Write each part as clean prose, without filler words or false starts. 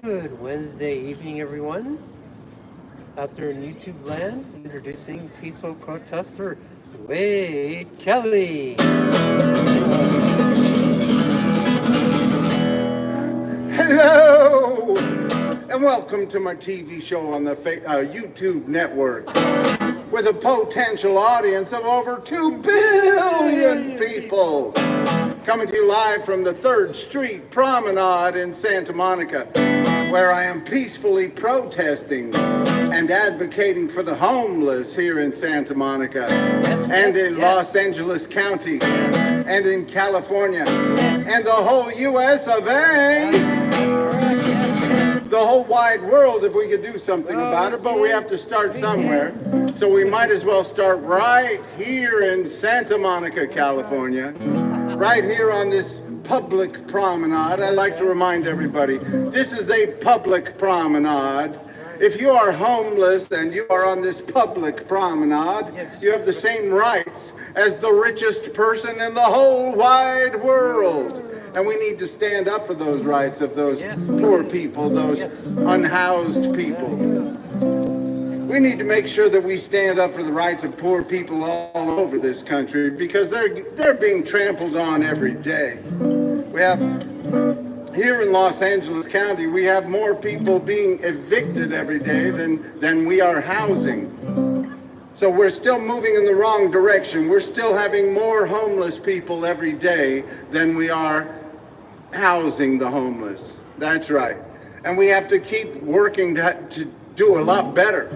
Good Wednesday evening, everyone. Out there in YouTube land, introducing peaceful protester Kelley. Hello, and welcome to my TV show on the YouTube network with a potential audience of over 2 billion people. Coming to you live from the 3rd Street Promenade in Santa Monica, where I am peacefully protesting and advocating for the homeless here in Santa Monica and in Los Angeles County and in California and the whole US of A. The whole wide world if we could do something about it, but we have to start somewhere. So we might as well start right here in Santa Monica, California, right here on this public promenade. I like to remind everybody, this is a public promenade. If you are homeless and you are on this public promenade, you have the same rights as the richest person in the whole wide world. And we need to stand up for those rights of those poor people, those unhoused people. We need to make sure that we stand up for the rights of poor people all over this country because they're being trampled on every day. We have, here in Los Angeles County, we have more people being evicted every day than we are housing. So we're still moving in the wrong direction. We're still having more homeless people every day than we are housing the homeless. That's right. And we have to keep working to do a lot better.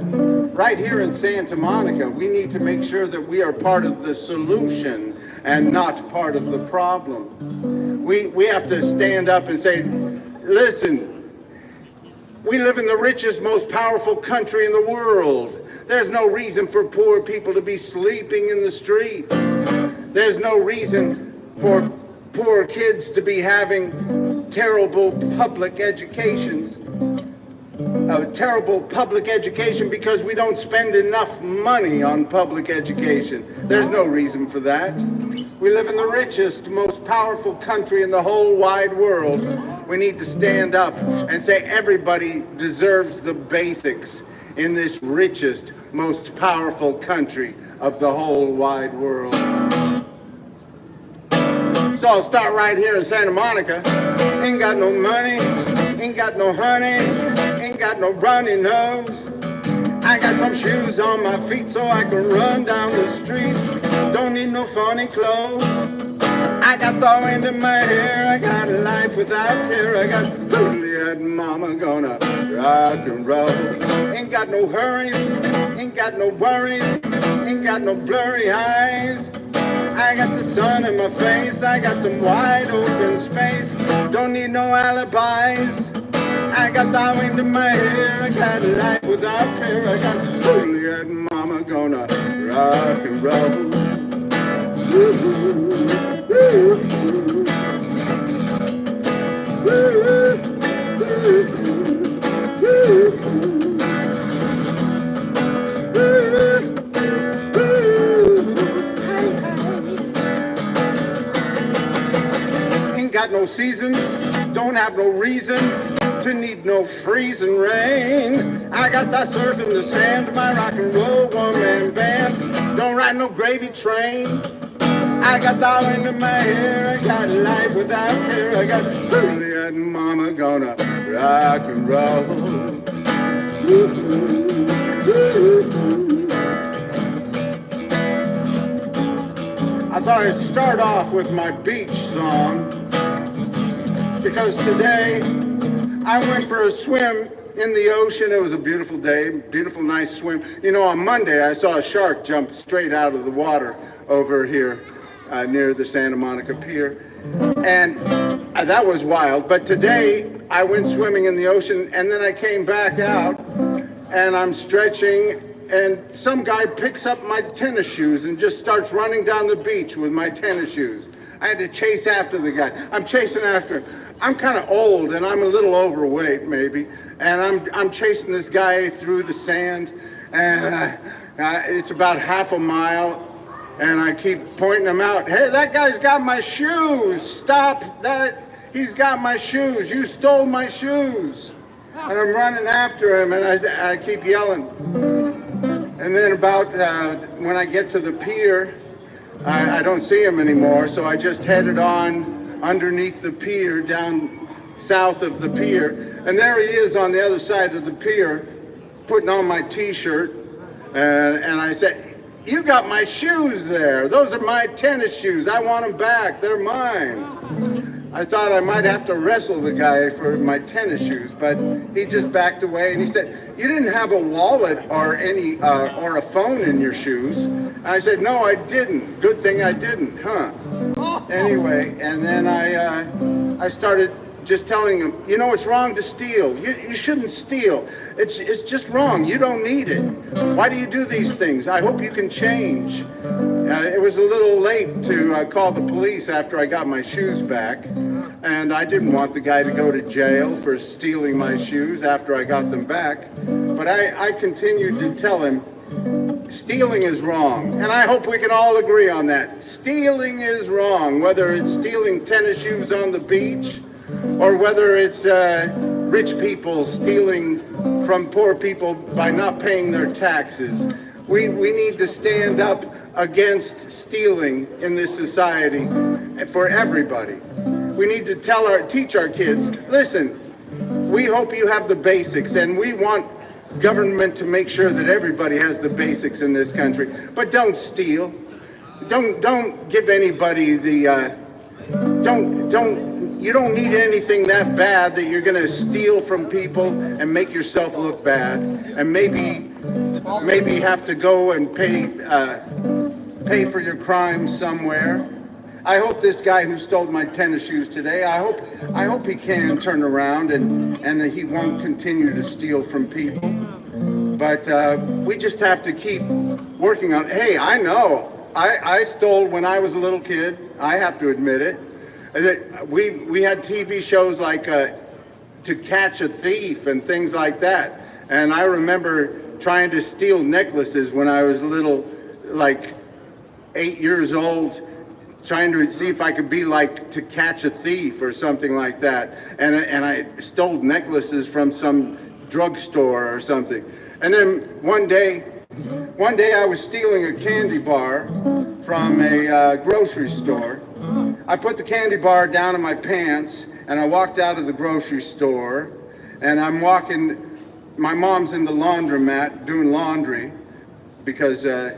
Right here in Santa Monica, we need to make sure that we are part of the solution and not part of the problem. We have to stand up and say, listen, we live in the richest, most powerful country in the world. There's no reason for poor people to be sleeping in the streets. There's no reason for poor kids to be having terrible public educations. A terrible public education because we don't spend enough money on public education. There's no reason for that. We live in the richest, most powerful country in the whole wide world. We need to stand up and say everybody deserves the basics in this richest, most powerful country of the whole wide world. So I'll start right here in Santa Monica. Ain't got no money, ain't got no honey, ain't got no runny nose. I got some shoes on my feet so I can run down the street. Don't need no funny clothes. I got the wind in my hair, I got a life without care. I got Hiatt mama gonna rock and roll. Ain't got no hurries, ain't got no worries, ain't got no blurry eyes. I got the sun in my face, I got some wide open space. Don't need no alibis. I got the wind in my hair, I got a life without fear. I got Hiatt mama gonna rock and roll. Ain't got no seasons, don't have no reason to need no freezing rain. I got the surf in the sand, my rock and roll one-man band. Don't ride no gravy train. I got the wind in my hair, I got life without care. I got Hiatt mama gonna rock and roll. I thought I'd start off with my beach song because today I went for a swim in the ocean. It was a beautiful day, beautiful, nice swim. You know, on Monday I saw a shark jump straight out of the water over here near the Santa Monica Pier, and that was wild. But today I went swimming in the ocean, and then I came back out, and I'm stretching, and some guy picks up my tennis shoes and just starts running down the beach with my tennis shoes. I had to chase after the guy. I'm chasing after him. I'm kind of old and I'm a little overweight maybe, and I'm chasing this guy through the sand, and it's about half a mile, and I keep pointing him out. Hey, that guy's got my shoes. Stop that. He's got my shoes. You stole my shoes. And I'm running after him, and I keep yelling. And then about when I get to the pier, I don't see him anymore, so I just headed on underneath the pier, down south of the pier. And there he is on the other side of the pier, putting on my t-shirt. And I said, "You got my shoes there. Those are my tennis shoes. I want them back. They're mine." I thought I might have to wrestle the guy for my tennis shoes, but he just backed away and he said, "You didn't have a wallet or a phone in your shoes?" And I said, "No, I didn't. Good thing I didn't, huh?" Anyway, and then I started just telling him, "You know, it's wrong to steal. You shouldn't steal. It's just wrong. You don't need it. Why do you do these things? I hope you can change." It was a little late to call the police after I got my shoes back, and I didn't want the guy to go to jail for stealing my shoes after I got them back. But I continued to tell him, stealing is wrong, and I hope we can all agree on that. Stealing is wrong, whether it's stealing tennis shoes on the beach, or whether it's rich people stealing from poor people by not paying their taxes. We need to stand up against stealing in this society for everybody. We need to teach our kids, listen, we hope you have the basics, and we want government to make sure that everybody has the basics in this country. But don't steal. Don't give anybody the you don't need anything that bad that you're going to steal from people and make yourself look bad, and maybe have to go and pay for your crimes somewhere. I hope this guy who stole my tennis shoes today, I hope he can turn around and that he won't continue to steal from people. But we just have to keep working on it. Hey, I know. I stole when I was a little kid. I have to admit it. We had TV shows like To Catch a Thief and things like that. And I remember trying to steal necklaces when I was little, like 8 years old, trying to see if I could be like To Catch a Thief or something like that. And I stole necklaces from some drugstore or something. And then one day I was stealing a candy bar from a grocery store. I put the candy bar down in my pants and I walked out of the grocery store, and I'm walking. My mom's in the laundromat doing laundry because the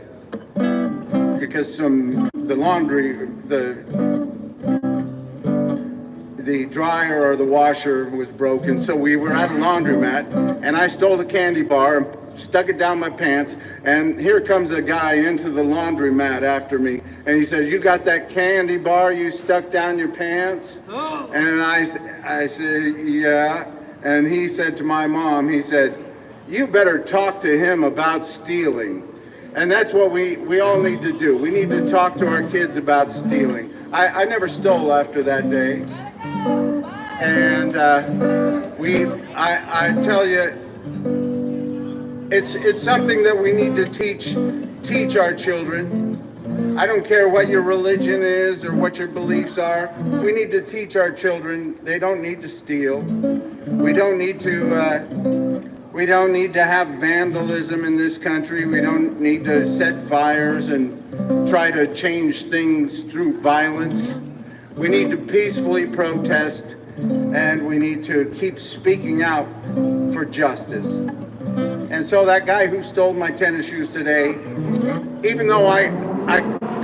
dryer or the washer was broken, so we were at a laundromat, and I stole the candy bar and stuck it down my pants, and here comes a guy into the laundromat after me, and he said, "You got that candy bar you stuck down your pants?" And I said, "Yeah." And he said to my mom, he said, "You better talk to him about stealing." And that's what we all need to do. We need to talk to our kids about stealing. I never stole after that day. And I tell you, it's something that we need to teach our children. I don't care what your religion is or what your beliefs are. We need to teach our children they don't need to steal. We don't need to have vandalism in this country. We don't need to set fires and try to change things through violence. We need to peacefully protest, and we need to keep speaking out for justice. And so that guy who stole my tennis shoes today, even though I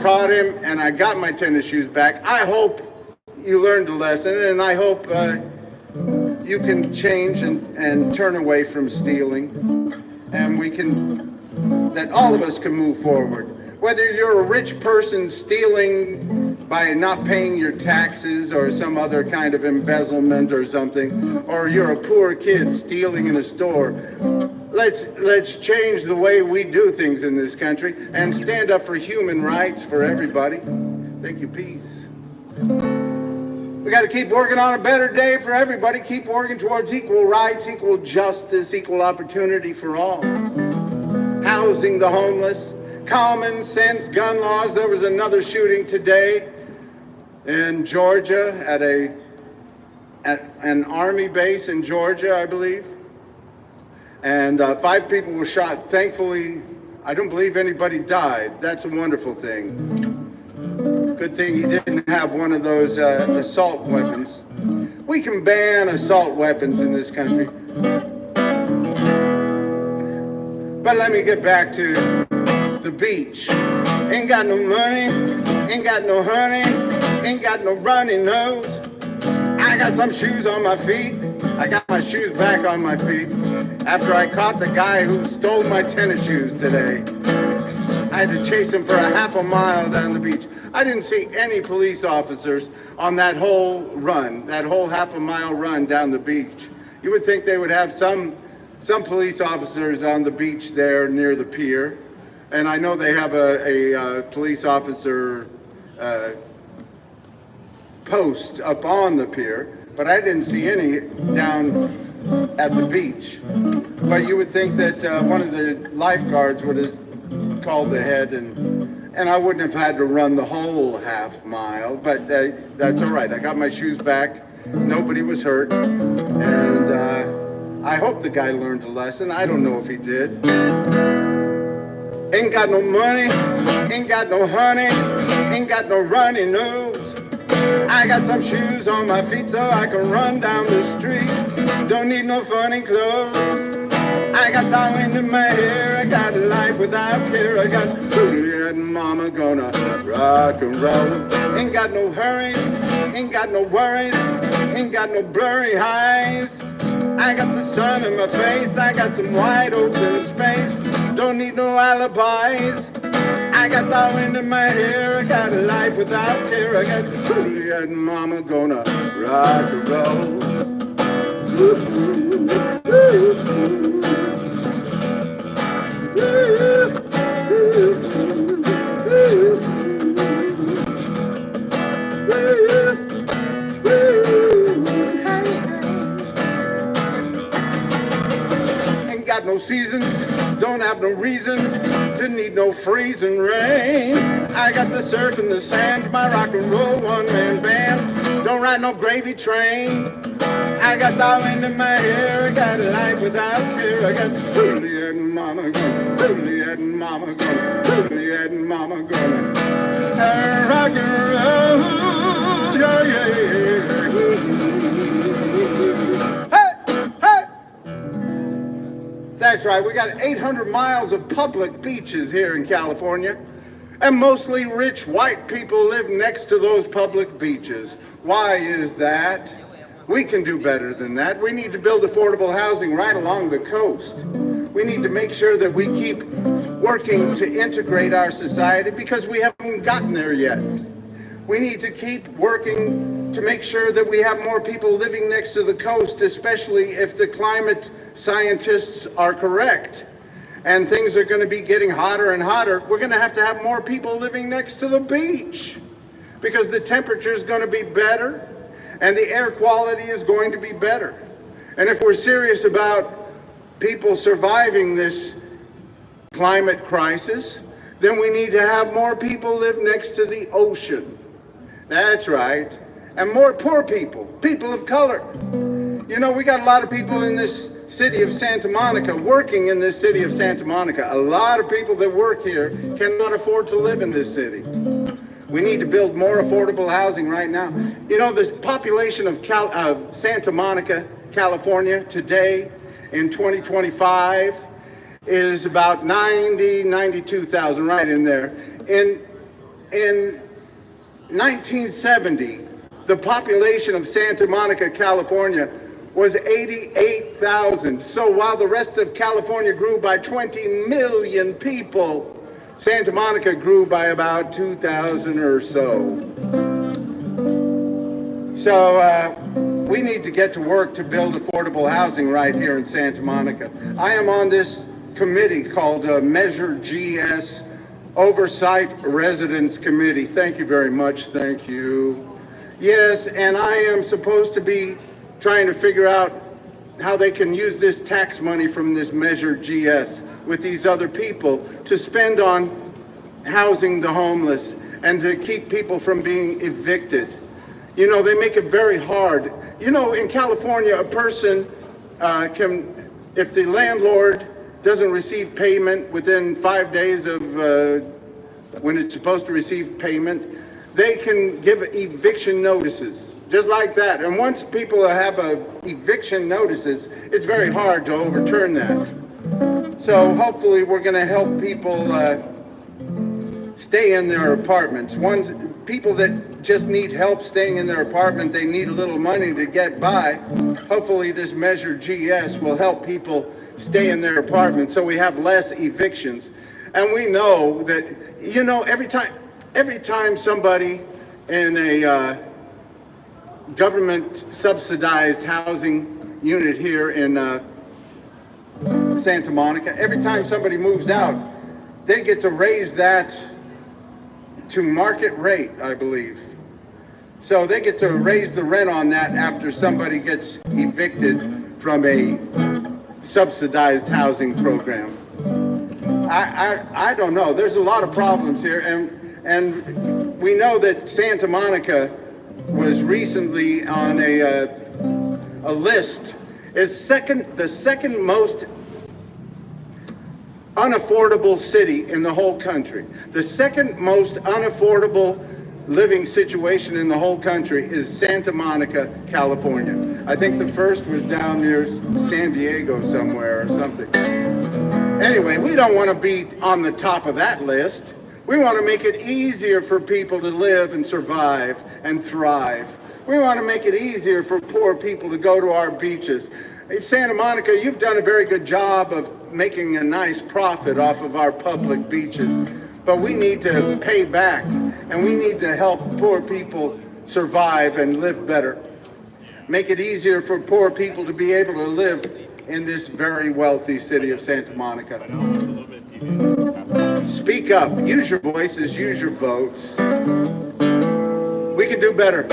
caught him and I got my tennis shoes back, I hope you learned a lesson, and I hope you can change and turn away from stealing, and that all of us can move forward. Whether you're a rich person stealing by not paying your taxes or some other kind of embezzlement or something, or you're a poor kid stealing in a store, let's change the way we do things in this country and stand up for human rights for everybody. Thank you. Peace. We got to keep working on a better day for everybody. Keep working towards equal rights, equal justice, equal opportunity for all. Housing the homeless, common sense gun laws. There was another shooting today in Georgia at an army base in Georgia, I believe. and 5 people were shot. Thankfully, I don't believe anybody died. That's a wonderful thing. Good thing he didn't have one of those assault weapons. We can ban assault weapons in this country. But let me get back to the beach. Ain't got no money, ain't got no honey, ain't got no runny nose. I got some shoes on my feet. I got my shoes back on my feet after I caught the guy who stole my tennis shoes today. I had to chase him for a half a mile down the beach. I didn't see any police officers on that whole run, that whole half a mile run down the beach. You would think they would have some police officers on the beach there near the pier. And I know they have a police officer post up on the pier, but I didn't see any down at the beach. But you would think that one of the lifeguards would have called ahead, and I wouldn't have had to run the whole half mile, but that's all right. I got my shoes back. Nobody was hurt, and I hope the guy learned a lesson. I don't know if he did. Ain't got no money, ain't got no honey, ain't got no runny nose. I got some shoes on my feet so I can run down the street. Don't need no funny clothes. I got the wind in my hair, I got a life without care. I got Juliet and Mama gonna rock and roll. Ain't got no hurries, ain't got no worries, ain't got no blurry highs. I got the sun in my face, I got some wide open space. Don't need no alibis. I got the wind in my hair, I got a life without care. I got Juliet and Mama gonna rock and roll. Ain't got no seasons, don't have no reason to need no freezing rain. I got the surf and the sand, my rock and roll one-man band. Don't ride no gravy train. I got the wind in my hair, I got a life without care. I got Juliet and Mama gonna, Juliet and Mama gonna, Juliet and Mama gonna rock and roll, yeah, yeah, yeah. Hey, hey! That's right, we got 800 miles of public beaches here in California, and mostly rich white people live next to those public beaches. Why is that? We can do better than that. We need to build affordable housing right along the coast. We need to make sure that we keep working to integrate our society because we haven't gotten there yet. We need to keep working to make sure that we have more people living next to the coast, especially if the climate scientists are correct and things are going to be getting hotter and hotter. We're going to have more people living next to the beach because the temperature is going to be better and the air quality is going to be better. And if we're serious about people surviving this climate crisis, then we need to have more people live next to the ocean. That's right. And more poor people, people of color. You know, we got a lot of people in this city of Santa Monica, working in this city of Santa Monica. A lot of people that work here cannot afford to live in this city. We need to build more affordable housing right now. You know, the population of Santa Monica, California today in 2025 is about 92,000, right in there. In 1970, the population of Santa Monica, California was 88,000. So while the rest of California grew by 20 million people, Santa Monica grew by about 2,000 or so. So we need to get to work to build affordable housing right here in Santa Monica. I am on this committee called Measure GS Oversight Residence Committee. Thank you very much. Thank you. Yes, and I am supposed to be trying to figure out how they can use this tax money from this Measure GS with these other people to spend on housing the homeless and to keep people from being evicted. You know, they make it very hard. You know, in California, a person can if the landlord doesn't receive payment within 5 days of when it's supposed to receive payment, they can give eviction notices, just like that. And once people have eviction notices, it's very hard to overturn that. So hopefully we're going to help people stay in their apartments. People that just need help staying in their apartment, they need a little money to get by. Hopefully this measure GS will help people stay in their apartment so we have less evictions. And we know that, you know, every time somebody in a government subsidized housing unit here in Santa Monica, every time somebody moves out, they get to raise that to market rate, I believe. So they get to raise the rent on that after somebody gets evicted from a subsidized housing program. I don't know. There's a lot of problems here, and we know that Santa Monica was recently on a list as the second most unaffordable city in the whole country. The second most unaffordable living situation in the whole country is Santa Monica, California. I think the first was down near San Diego somewhere or something. Anyway, we don't want to be on the top of that list. We want to make it easier for people to live and survive and thrive. We want to make it easier for poor people to go to our beaches. Hey, Santa Monica, you've done a very good job of making a nice profit off of our public beaches, but we need to pay back, and we need to help poor people survive and live better. Make it easier for poor people to be able to live in this very wealthy city of Santa Monica. Speak up, use your voices, use your votes. We can do better.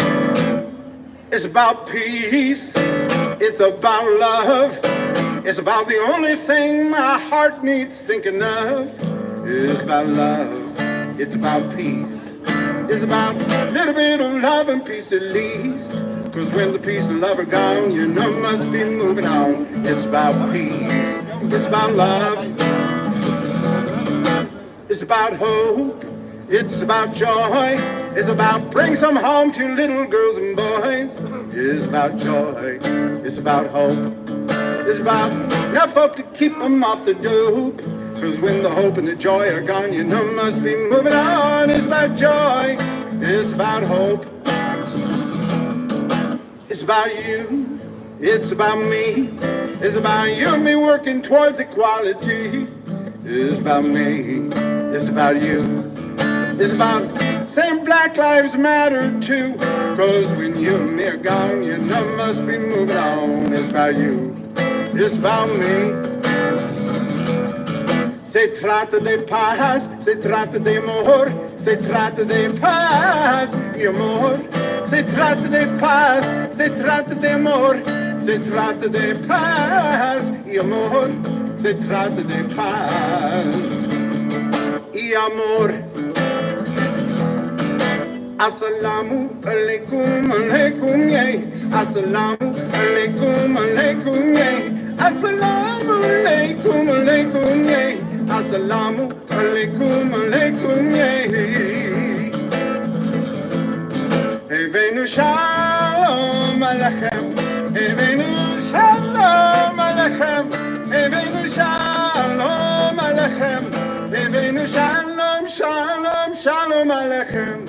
It's about peace, it's about love, it's about the only thing my heart needs thinking of. It's about love, it's about peace, it's about a little bit of love and peace at least. Cause when the peace and love are gone, you know must be moving on. It's about peace, it's about love, it's about hope, it's about joy, it's about bring some home to little girls and boys. It's about joy, it's about hope, it's about enough hope to keep them off the dope. Cause when the hope and the joy are gone, you know must be moving on. It's about joy, it's about hope, it's about you, it's about me, it's about you and me working towards equality. It's about me, it's about you, it's about saying Black Lives Matter too. Cause when you and me are gone, you know must be moving on. It's about you, it's about me. Se trata de paz, se trata de amor, se trata de paz y amor. Se trata de paz, se trata de amor, se trata de paz y amor. Se trata de paz y amor. Assalamu alaikum alaikum yay. Assalamu alaikum alaikum yay. Assalamu alaikum alaikum yay. Assalamu alaikum alaikum yay. Evenu shalom alechem. Evenu shalom alechem. Evenu shalom alechem. Evenu shalom shalom shalom alechem.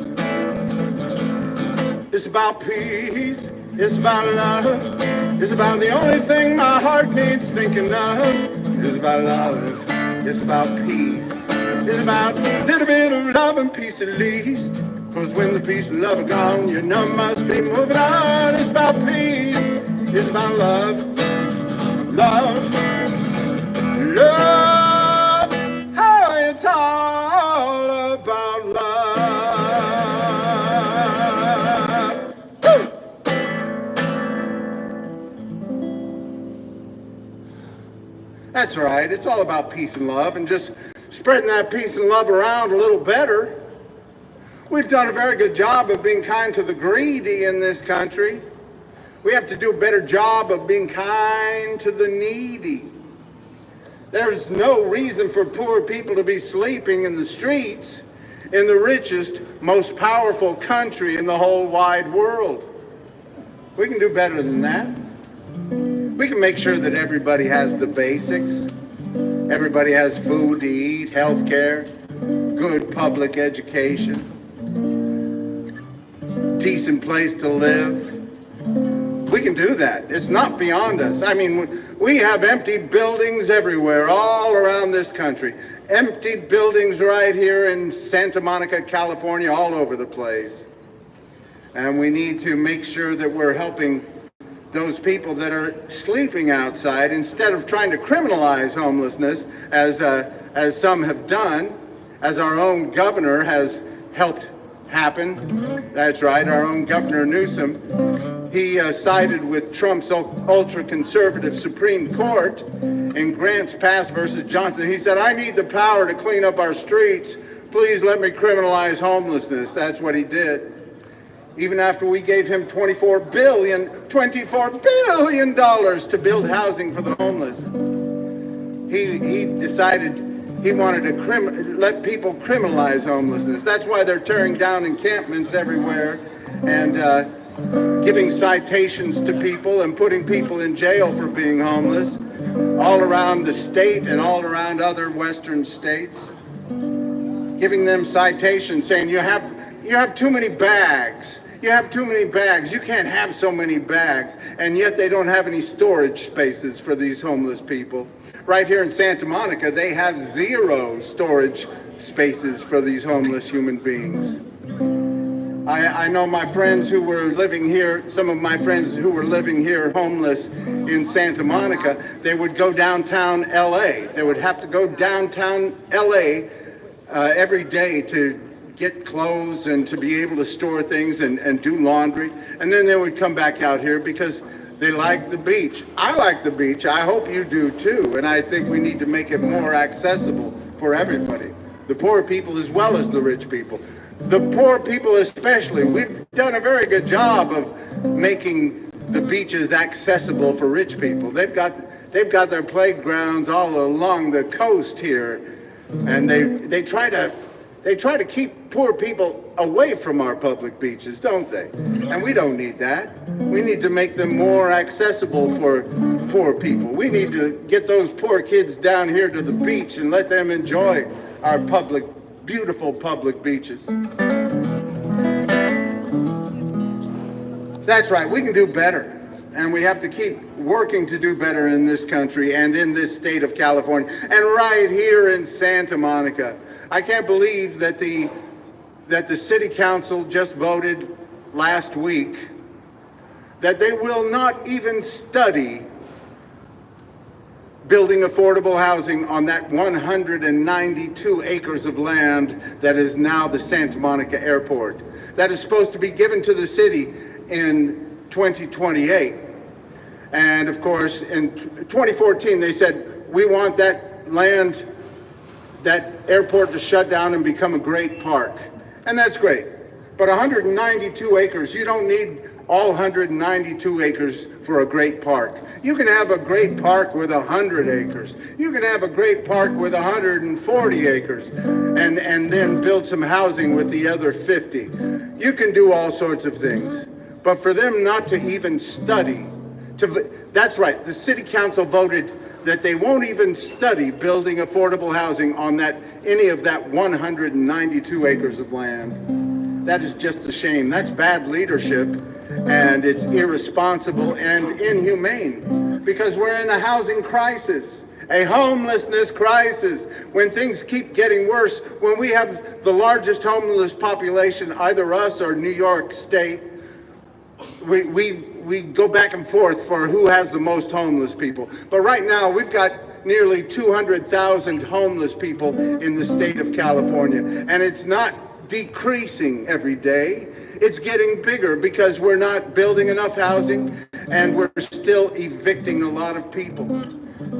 It's about peace, it's about love, it's about the only thing my heart needs thinking of. It's about love, it's about peace, it's about a little bit of love and peace at least. Cause when the peace and love are gone, you know must be moving on. It's about peace, it's about love, love, love. How it's all about love. That's right, it's all about peace and love and just spreading that peace and love around a little better. We've done a very good job of being kind to the greedy in this country. We have to do a better job of being kind to the needy. There's no reason for poor people to be sleeping in the streets in the richest, most powerful country in the whole wide world. We can do better than that. We can make sure that everybody has the basics. Everybody has food to eat, health care, good public education, decent place to live. We can do that. It's not beyond us. I mean, we have empty buildings everywhere, all around this country. Empty buildings right here in Santa Monica, California, all over the place. And we need to make sure that we're helping those people that are sleeping outside instead of trying to criminalize homelessness, as some have done, as our own governor has helped happen. That's right, our own Governor Newsom. He sided with Trump's ultra-conservative Supreme Court in Grants Pass versus Johnson. He said, I need the power to clean up our streets. Please let me criminalize homelessness. That's what he did. Even after we gave him $24 billion to build housing for the homeless. He decided he wanted to let people criminalize homelessness. That's why they're tearing down encampments everywhere and giving citations to people and putting people in jail for being homeless all around the state and all around other Western states. Giving them citations saying you have too many bags. You have too many bags. You can't have so many bags. And yet they don't have any storage spaces for these homeless people. Right here in Santa Monica, they have 0 storage spaces for these homeless human beings. I know my friends who were living here, some of my friends who were living here homeless in Santa Monica, they would go downtown LA. They would have to go downtown LA every day to get clothes and to be able to store things and do laundry. And then they would come back out here because they like the beach. I like the beach. I hope you do too. And I think we need to make it more accessible for everybody. The poor people as well as the rich people. The poor people especially. We've done a very good job of making the beaches accessible for rich people. They've got their playgrounds all along the coast here. And they try to keep poor people away from our public beaches, don't they? And we don't need that. We need to make them more accessible for poor people. We need to get those poor kids down here to the beach and let them enjoy our beautiful public beaches. That's right, we can do better. And we have to keep working to do better in this country and in this state of California and right here in Santa Monica. I can't believe that the city council just voted last week that they will not even study building affordable housing on that 192 acres of land that is now the Santa Monica Airport. That is supposed to be given to the city in 2028. And of course, in 2014, they said, we want that land, that airport to shut down and become a great park. And that's great. But 192 acres, you don't need all 192 acres for a great park. You can have a great park with 100 acres. You can have a great park with 140 acres and then build some housing with the other 50. You can do all sorts of things. But for them not to even study, that's right, the city council voted that they won't even study building affordable housing on any of that 192 acres of land. That is just a shame. That's bad leadership, and it's irresponsible and inhumane because we're in a housing crisis, a homelessness crisis. When things keep getting worse, when we have the largest homeless population, either us or New York State, we go back and forth for who has the most homeless people. But right now, we've got nearly 200,000 homeless people in the state of California. And it's not decreasing every day. It's getting bigger because we're not building enough housing and we're still evicting a lot of people.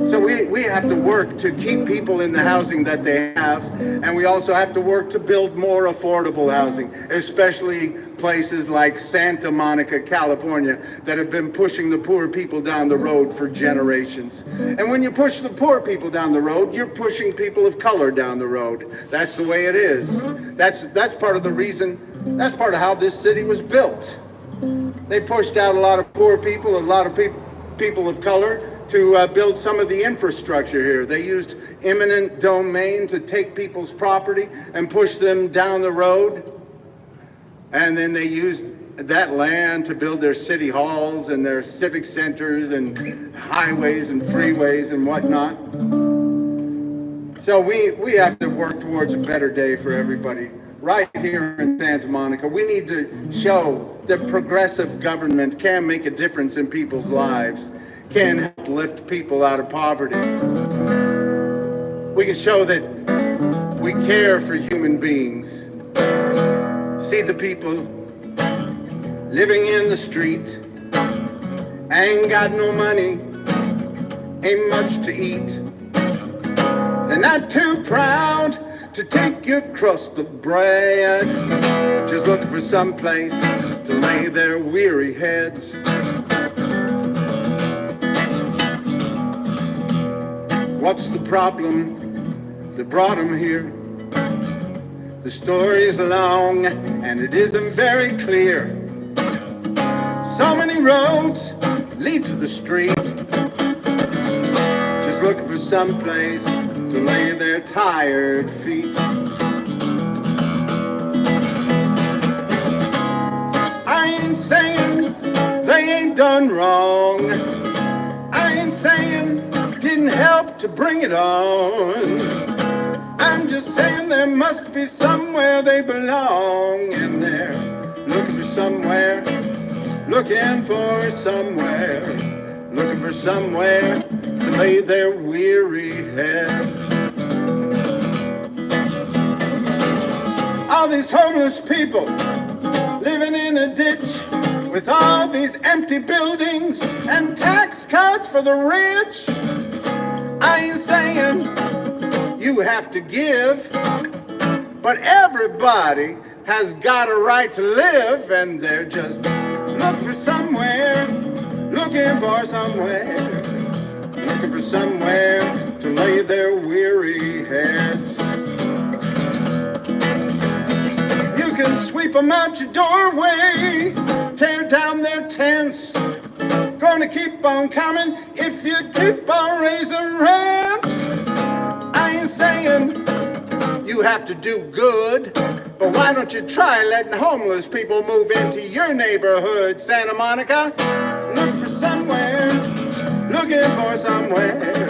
So we have to work to keep people in the housing that they have, and we also have to work to build more affordable housing, especially places like Santa Monica, California, that have been pushing the poor people down the road for generations. And when you push the poor people down the road, you're pushing people of color down the road. That's the way it is. That's part of the reason, that's part of how this city was built. They pushed out a lot of poor people, a lot of people of color, to build some of the infrastructure here. They used eminent domain to take people's property and push them down the road. And then they used that land to build their city halls and their civic centers and highways and freeways and whatnot. So we have to work towards a better day for everybody. Right here in Santa Monica, we need to show that progressive government can make a difference in people's lives, can help lift people out of poverty. We can show that we care for human beings. See the people living in the street, ain't got no money, ain't much to eat. They're not too proud to take your crust of bread, just looking for some place to lay their weary heads. What's the problem that brought them here? The story's long and it isn't very clear. So many roads lead to the street, just looking for some place to lay their tired feet. I ain't saying they ain't done wrong. I ain't saying didn't help to bring it on. I'm just saying there must be somewhere they belong, and they're looking for somewhere, looking for somewhere, looking for somewhere to lay their weary heads. All these homeless people living in a ditch with all these empty buildings and tax cuts for the rich. I ain't saying you have to give, but everybody has got a right to live, and they're just looking for somewhere, looking for somewhere, looking for somewhere to lay their weary heads. You can sweep them out your doorway, tear down their tents, gonna keep on coming if you keep on raising rents. I ain't saying you have to do good, but why don't you try letting homeless people move into your neighborhood, Santa Monica? Look for somewhere, looking for somewhere,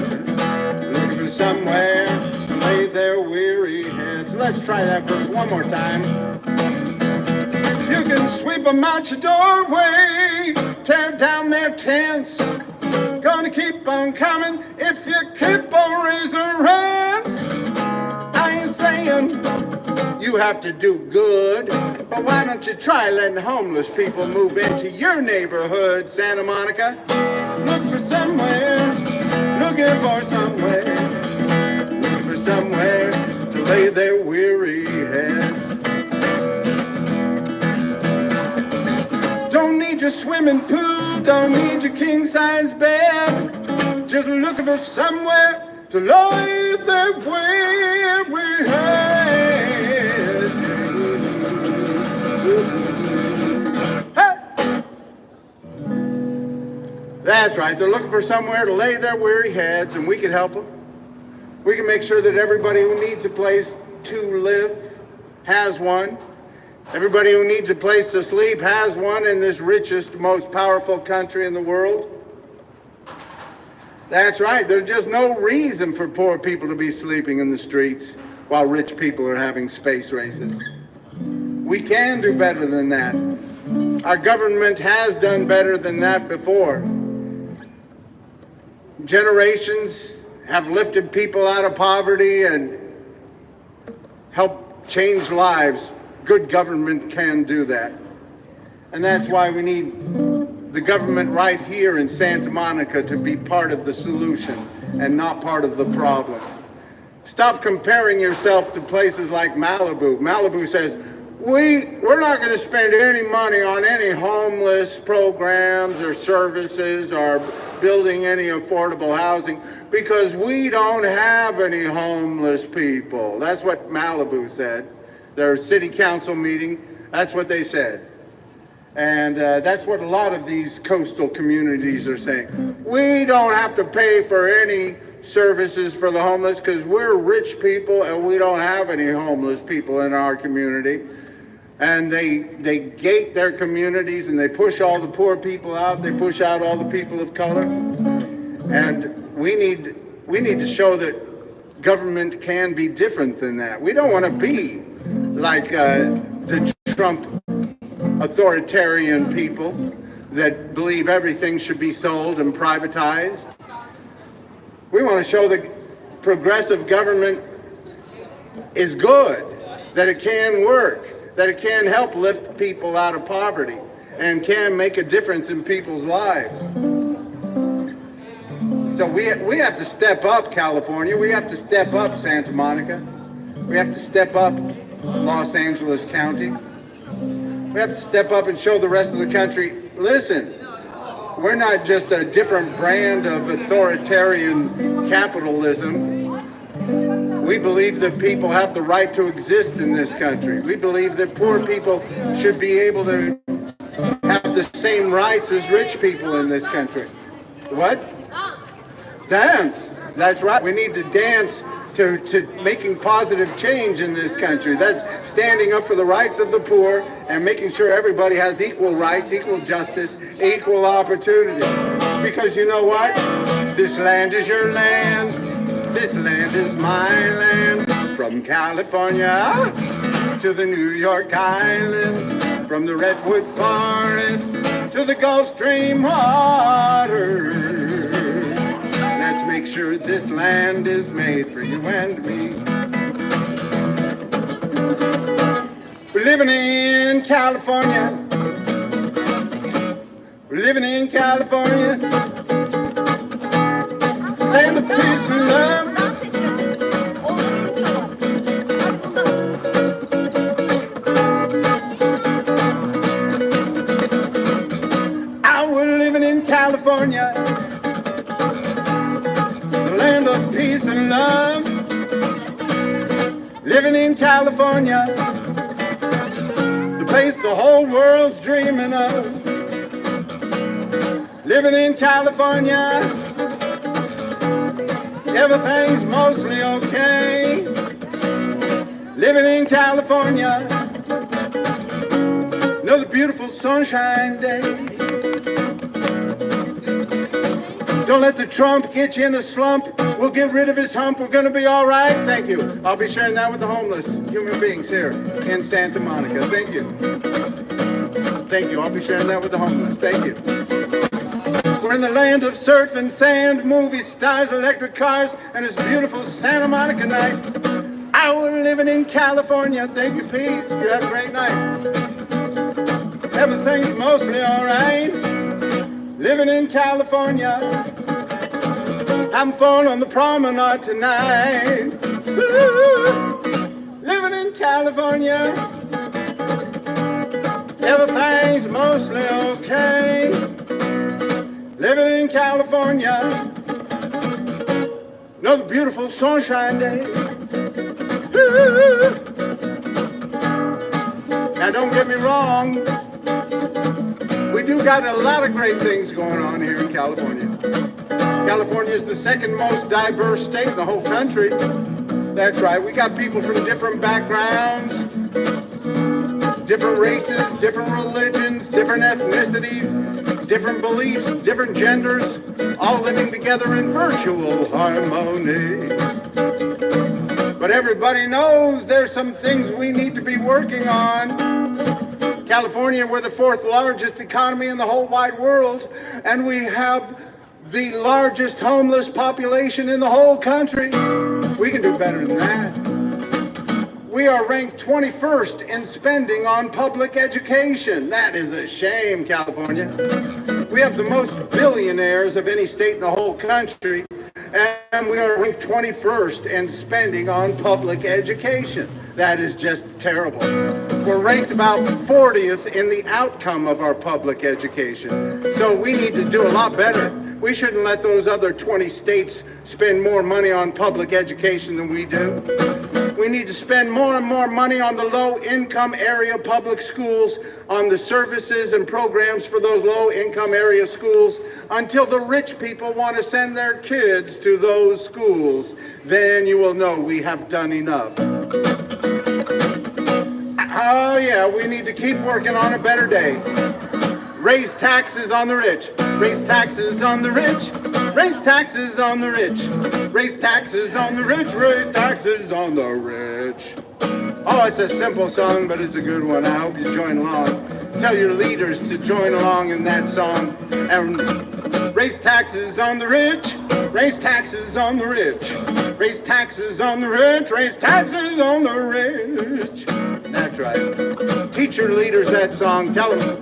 looking for somewhere to lay their weary heads. Let's try that verse one more time. You can sweep them out your doorway, tear down their tents, gonna keep on coming if you keep on raising rents. I ain't saying you have to do good, but why don't you try letting homeless people move into your neighborhood, Santa Monica? Look for somewhere, looking for somewhere, looking for somewhere to lay their weary heads. Don't need your swimming pool, don't need your king-size bed, just looking for somewhere to lay their weary heads. Hey! That's right, they're looking for somewhere to lay their weary heads, and we can help them. We can make sure that everybody who needs a place to live has one. Everybody who needs a place to sleep has one in this richest, most powerful country in the world. That's right, there's just no reason for poor people to be sleeping in the streets while rich people are having space races. We can do better than that. Our government has done better than that before. Generations have lifted people out of poverty and helped change lives. Good government can do that. And that's why we need the government right here in Santa Monica to be part of the solution and not part of the problem. Stop comparing yourself to places like Malibu. Malibu says, we're not going to spend any money on any homeless programs or services or building any affordable housing because we don't have any homeless people. That's what Malibu said. Their city council meeting, that's what they said. And that's what a lot of these coastal communities are saying. We don't have to pay for any services for the homeless because we're rich people and we don't have any homeless people in our community. And they gate their communities and they push all the poor people out. They push out all the people of color. And we need to show that government can be different than that. We don't want to be like the Trump authoritarian people that believe everything should be sold and privatized. We want to show that progressive government is good, that it can work, that it can help lift people out of poverty and can make a difference in people's lives. So we have to step up, California. We have to step up, Santa Monica. We have to step up, Los Angeles County. We have to step up and show the rest of the country, listen, we're not just a different brand of authoritarian capitalism. We believe that people have the right to exist in this country. We believe that poor people should be able to have the same rights as rich people in this country. What? Dance. That's right. We need to dance to making positive change in this country. That's standing up for the rights of the poor and making sure everybody has equal rights, equal justice, equal opportunity. Because you know what? This land is your land. This land is my land. From California to the New York Islands, from the Redwood Forest to the Gulf Stream water. Let's make sure this land is made for you and me. We're living in California. We're living in California. Land of peace and love. We're living in California. Land of peace and love. Living in California, the place the whole world's dreaming of. Living in California, everything's mostly okay. Living in California, another beautiful sunshine day. Don't let the Trump get you in a slump. We'll get rid of his hump. We're going to be all right. Thank you. I'll be sharing that with the homeless human beings here in Santa Monica. Thank you. Thank you. I'll be sharing that with the homeless. Thank you. We're in the land of surf and sand, movie stars, electric cars, and this beautiful Santa Monica night. We're living in California. Thank you. Peace. You have a great night. Everything's mostly all right. Living in California, having fun on the promenade tonight. Ooh, living in California, everything's mostly okay. Living in California, another beautiful sunshine day. Ooh. Now don't get me wrong, we do got a lot of great things going on here in California. California is the second most diverse state in the whole country. That's right, we got people from different backgrounds, different races, different religions, different ethnicities, different beliefs, different genders, all living together in virtual harmony. But everybody knows there's some things we need to be working on. California, we're the fourth largest economy in the whole wide world, and we have the largest homeless population in the whole country. We can do better than that. We are ranked 21st in spending on public education. That is a shame, California. We have the most billionaires of any state in the whole country, and we are ranked 21st in spending on public education. That is just terrible. We're ranked about 40th in the outcome of our public education. So we need to do a lot better. We shouldn't let those other 20 states spend more money on public education than we do. We need to spend more and more money on the low-income area public schools, on the services and programs for those low-income area schools, until the rich people want to send their kids to those schools. Then you will know we have done enough. Oh yeah, we need to keep working on a better day. Raise taxes on the rich. Raise taxes on the rich. Raise taxes on the rich. Raise taxes on the rich. Raise taxes on the rich. Oh, it's a simple song, but it's a good one. I hope you join along. Tell your leaders to join along in that song. And raise taxes on the rich. Raise taxes on the rich. Raise taxes on the rich. Raise taxes on the rich. That's right. Teach your leaders that song. Tell them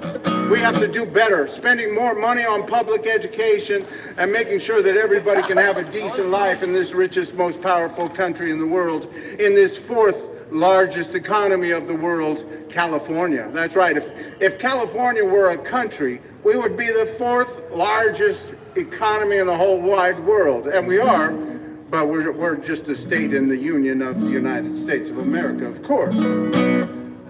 we have to do better, spending more money on public education and making sure that everybody can have a decent life in this richest, most powerful country in the world, in this fourth largest economy of the world, California. That's right. If California were a country, we would be the fourth largest economy in the whole wide world. And we are, but we're just a state in the Union of the United States of America, of course.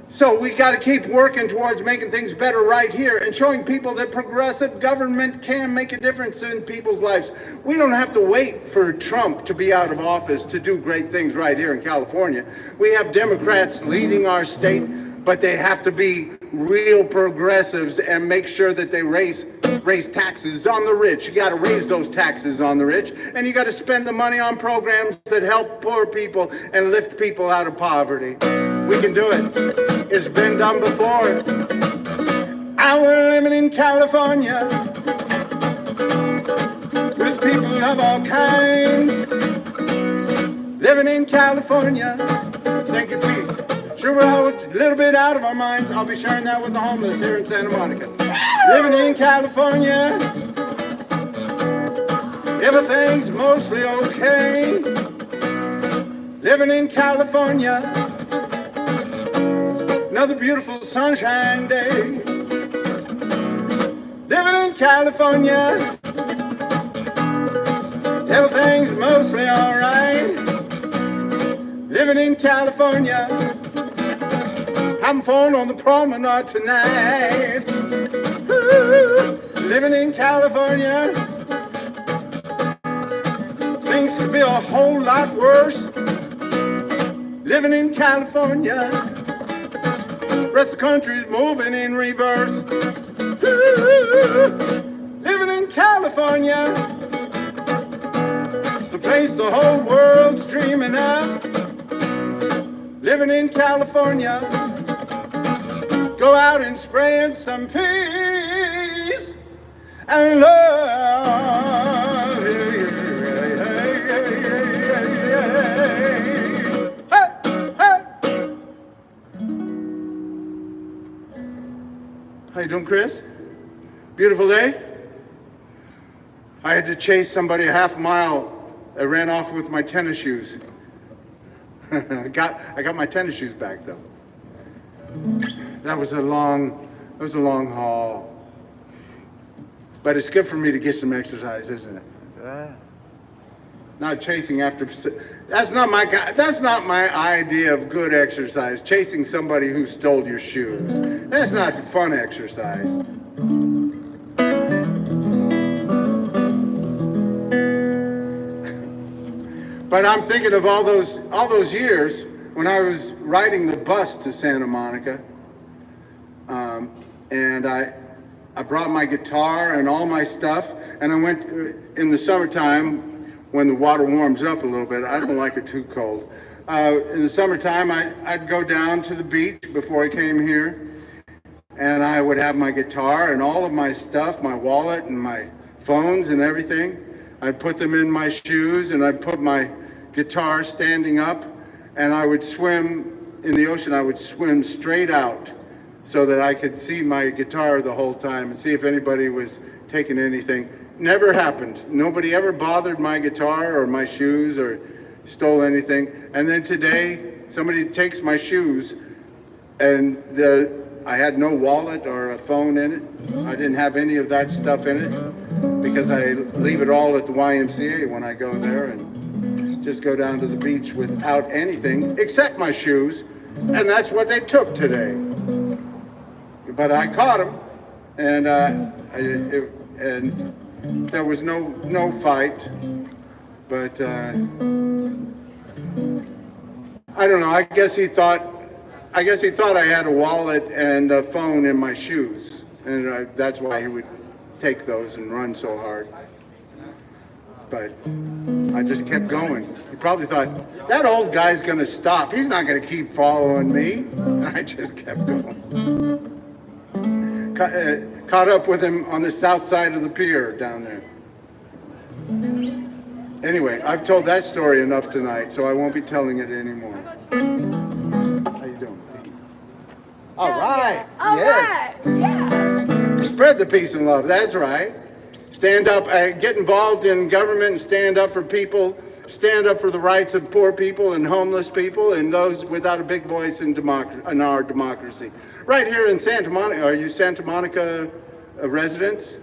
So we got to keep working towards making things better right here and showing people that progressive government can make a difference in people's lives. We don't have to wait for Trump to be out of office to do great things right here in California. We have Democrats leading our state, but they have to be real progressives and make sure that they raise taxes on the rich. You got to raise those taxes on the rich, and you got to spend the money on programs that help poor people and lift people out of poverty. We can do it. It's been done before. We're living in California with people of all kinds. Living in California. Thank you, peace. Sure, we're a little bit out of our minds. I'll be sharing that with the homeless here in Santa Monica. Living in California. Everything's mostly okay. Living in California. Another beautiful sunshine day. Living in California. Everything's mostly alright. Living in California. Having fun on the promenade tonight. Ooh, living in California. Things could be a whole lot worse. Living in California. Rest of the country's moving in reverse. Ooh, living in California, the place the whole world's dreaming of. Living in California, go out and spread some peace and love. How you doing, Chris? Beautiful day? I had to chase somebody a half mile. I ran off with my tennis shoes. I got my tennis shoes back though. That was a long haul. But it's good for me to get some exercise, isn't it? Not chasing after. That's not my idea of good exercise. Chasing somebody who stole your shoes. That's not fun exercise. But I'm thinking of all those years when I was riding the bus to Santa Monica, and I brought my guitar and all my stuff, and I went in the summertime. When the water warms up a little bit, I don't like it too cold. In the summertime, I'd go down to the beach before I came here, and I would have my guitar and all of my stuff, my wallet and my phones and everything. I'd put them in my shoes, and I'd put my guitar standing up, and I would swim in the ocean, I would swim straight out so that I could see my guitar the whole time and see if anybody was taking anything. Never happened. Nobody ever bothered my guitar or my shoes or stole anything. And then today, somebody takes my shoes, and I had no wallet or a phone in it. I didn't have any of that stuff in it because I leave it all at the YMCA when I go there and just go down to the beach without anything except my shoes. And that's what they took today. But I caught them, and there was no fight. But I don't know. I guess he thought I had a wallet and a phone in my shoes, and that's why he would take those and run so hard. But I just kept going. He probably thought, that old guy's going to stop. He's not going to keep following me. And I just kept going. Caught up with him on the south side of the pier down there. Anyway, I've told that story enough tonight, so I won't be telling it anymore. How you doing? All right. All yes. right. Yeah. Spread the peace and love. That's right. Stand up, get involved in government and stand up for people. Stand up for the rights of poor people and homeless people and those without a big voice in our democracy. Right here in Santa Monica. Are you Santa Monica residents?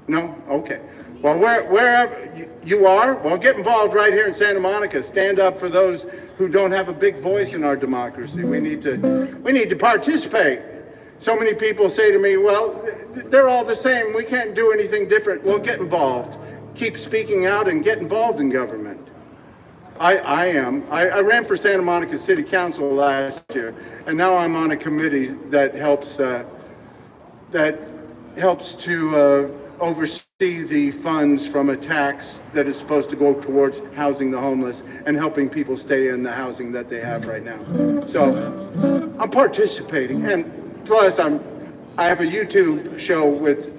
No? Okay. Well, wherever you are, well, get involved right here in Santa Monica. Stand up for those who don't have a big voice in our democracy. We need to participate. So many people say to me, well, they're all the same. We can't do anything different. Well, get involved. Keep speaking out and get involved in government. I am. I ran for Santa Monica City Council last year, and now I'm on a committee that helps to oversee the funds from a tax that is supposed to go towards housing the homeless and helping people stay in the housing that they have right now. So I'm participating, and plus I have a YouTube show with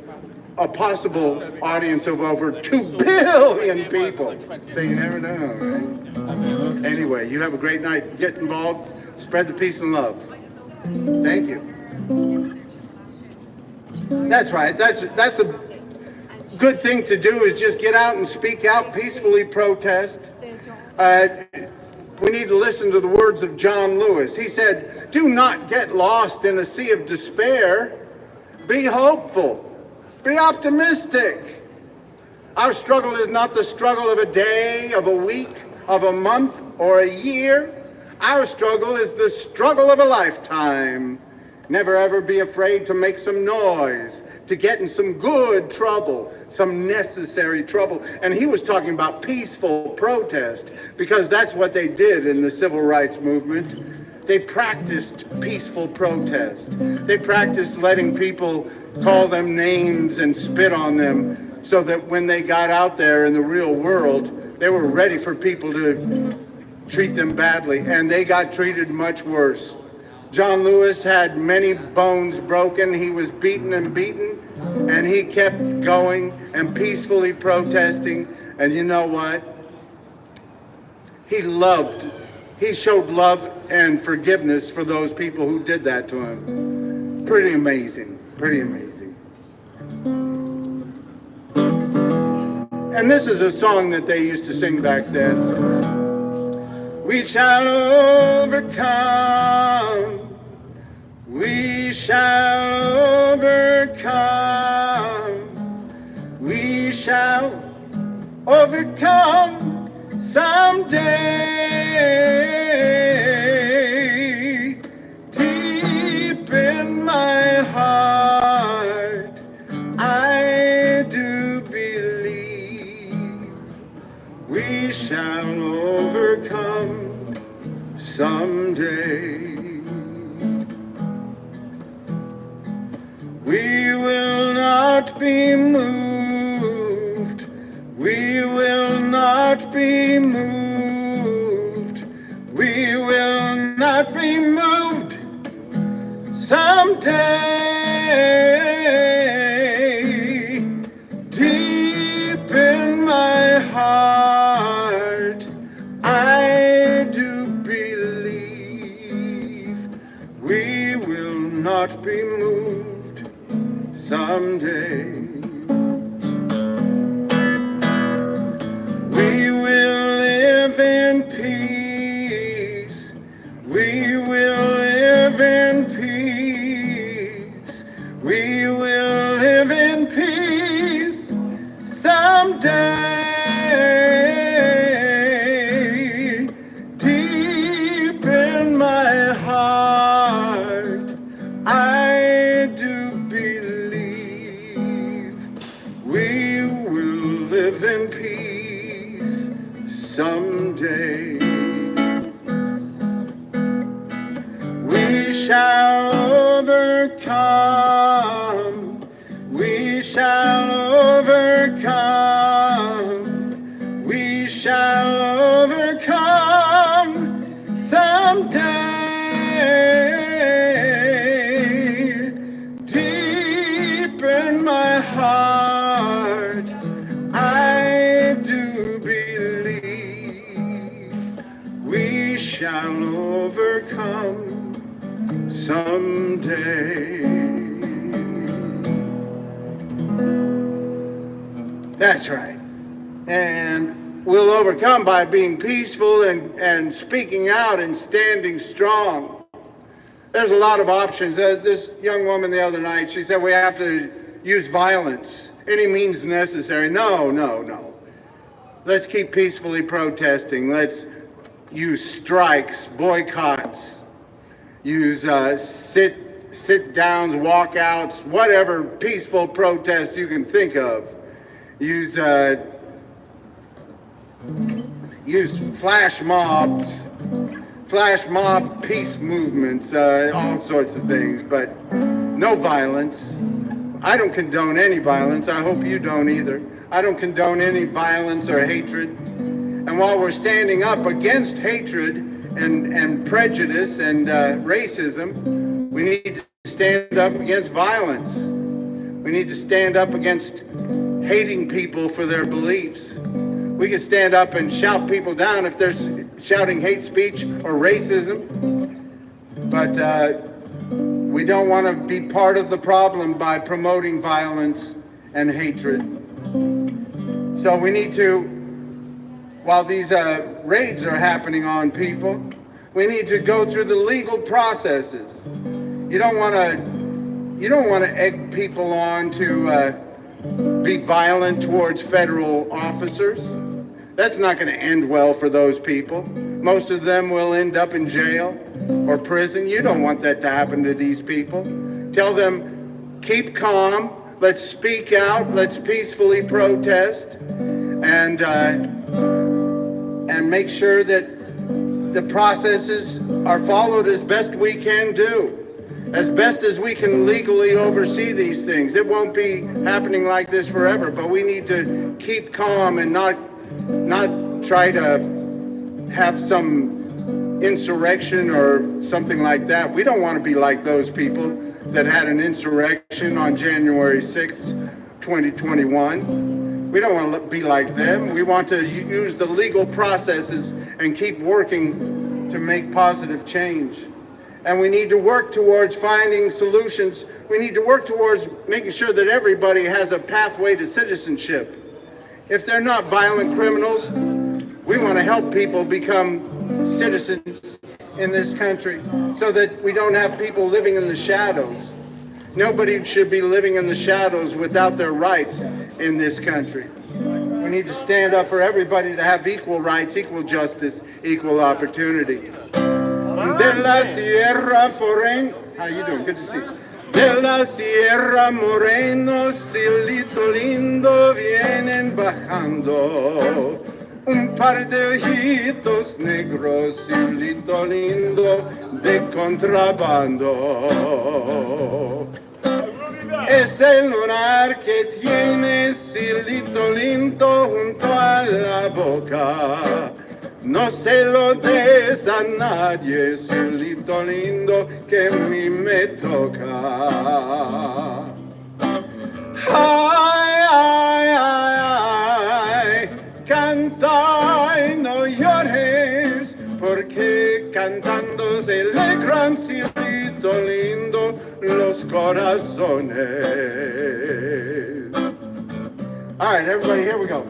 a possible audience of over 2 billion people. So you never know, right? Anyway, you have a great night. Get involved. Spread the peace and love. Thank you. That's right. That's a good thing to do, is just get out and speak out, peacefully protest. We need to listen to the words of John Lewis. He said, "Do not get lost in a sea of despair. Be hopeful. Be optimistic. Our struggle is not the struggle of a day, of a week, of a month, or a year. Our struggle is the struggle of a lifetime. Never ever be afraid to make some noise, to get in some good trouble, some necessary trouble." And he was talking about peaceful protest, because that's what they did in the civil rights movement. They practiced peaceful protest. They practiced letting people call them names and spit on them, so that when they got out there in the real world, they were ready for people to treat them badly, and they got treated much worse. John Lewis had many bones broken. He was beaten and beaten, and he kept going and peacefully protesting. And you know what? He showed love and forgiveness for those people who did that to him. Pretty amazing, pretty amazing. And this is a song that they used to sing back then. We shall overcome. We shall overcome. We shall overcome someday. Deep in my heart, I do believe we shall overcome someday. We will not be moved. We will not be moved. We will not be moved someday. Deep in my heart, I do believe someday. We will live in peace. We will live in peace. We will live in peace someday. Deep in my heart, I do believe we will live in peace someday. We shall overcome. We shall overcome. We shall overcome someday. Deep in my heart, I do believe we shall overcome someday. That's right. And we'll overcome by being peaceful and speaking out and standing strong. There's a lot of options. This young woman the other night, she said we have to use violence, any means necessary. No. Let's keep peacefully protesting. Let's use strikes, boycotts, use sit-downs, walkouts, whatever peaceful protest you can think of. Use flash mobs, flash mob peace movements, all sorts of things, but no violence. I don't condone any violence. I hope you don't either. I don't condone any violence or hatred. And while we're standing up against hatred and prejudice and racism, we need to stand up against violence. We need to stand up against hating people for their beliefs. We can stand up and shout people down if they're shouting hate speech or racism, but we don't want to be part of the problem by promoting violence and hatred. So we need to, while these raids are happening on people, we need to go through the legal processes. You don't want to egg people on to be violent towards federal officers. That's not going to end well for those people. Most of them will end up in jail or prison. You don't want that to happen to these people. Tell them, keep calm, let's speak out, let's peacefully protest, and make sure that the processes are followed as best we can do. As best as we can legally oversee these things. It won't be happening like this forever, but we need to keep calm and not try to have some insurrection or something like that. We don't want to be like those people that had an insurrection on January 6th, 2021. We don't want to be like them. We want to use the legal processes and keep working to make positive change. And we need to work towards finding solutions. We need to work towards making sure that everybody has a pathway to citizenship. If they're not violent criminals, we want to help people become citizens in this country so that we don't have people living in the shadows. Nobody should be living in the shadows without their rights in this country. We need to stand up for everybody to have equal rights, equal justice, equal opportunity. De la Sierra Foren, how you doing? Good to see you. De la Sierra Moreno, cielito lindo, vienen bajando. Un par de ojitos negros, cielito lindo, de contrabando. Es el lunar que tiene cielito lindo junto a la boca. No se lo des a nadie, cielito lindo, que a mí me toca. Ay, ay, ay, ay, canta y no llores, porque cantando se alegran, cielito lindo, los corazones. All right, everybody, here we go.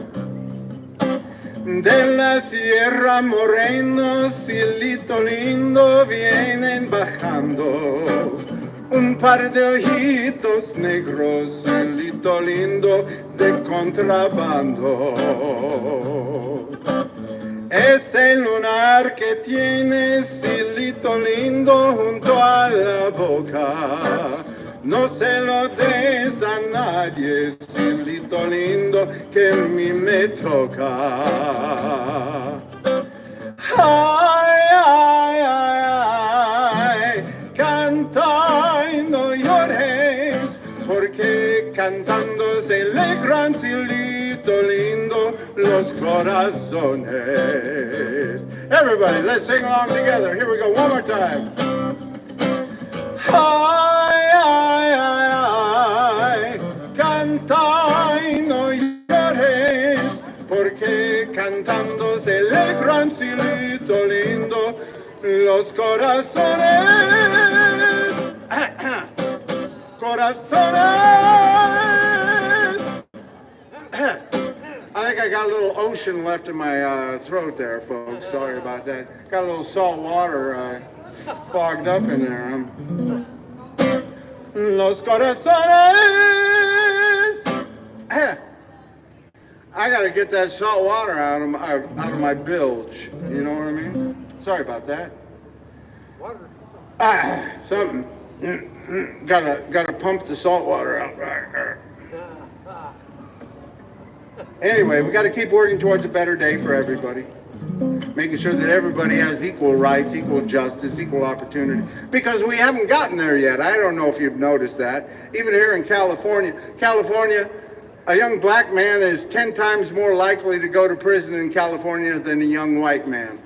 De la Sierra Moreno, cielito lindo, vienen bajando un par de ojitos negros, cielito lindo de contrabando. Ese lunar que tienes, cielito lindo, junto a la boca, no se lo des a nadie, cielito lindo, que a mí me toca. Ay, ay, ay, ay, canta y no llores, porque cantando se alegran, cielito lindo, los corazones. Everybody, let's sing along together. Here we go, one more time. Ay, ay, ay, ay, canta y no llores, porque cantando se alegran, cielito lindo, los corazones. Corazones. I think I got a little ocean left in my throat there, folks. Sorry about that. Got a little salt water clogged up in there. Los corazones. I got to get that salt water out of my bilge. You know what I mean? Sorry about that. Water. Something. Gotta pump the salt water out. Anyway, we got to keep working towards a better day for everybody. Making sure that everybody has equal rights, equal justice, equal opportunity. Because we haven't gotten there yet. I don't know if you've noticed that. Even here in California, a young black man is 10 times more likely to go to prison in California than a young white man.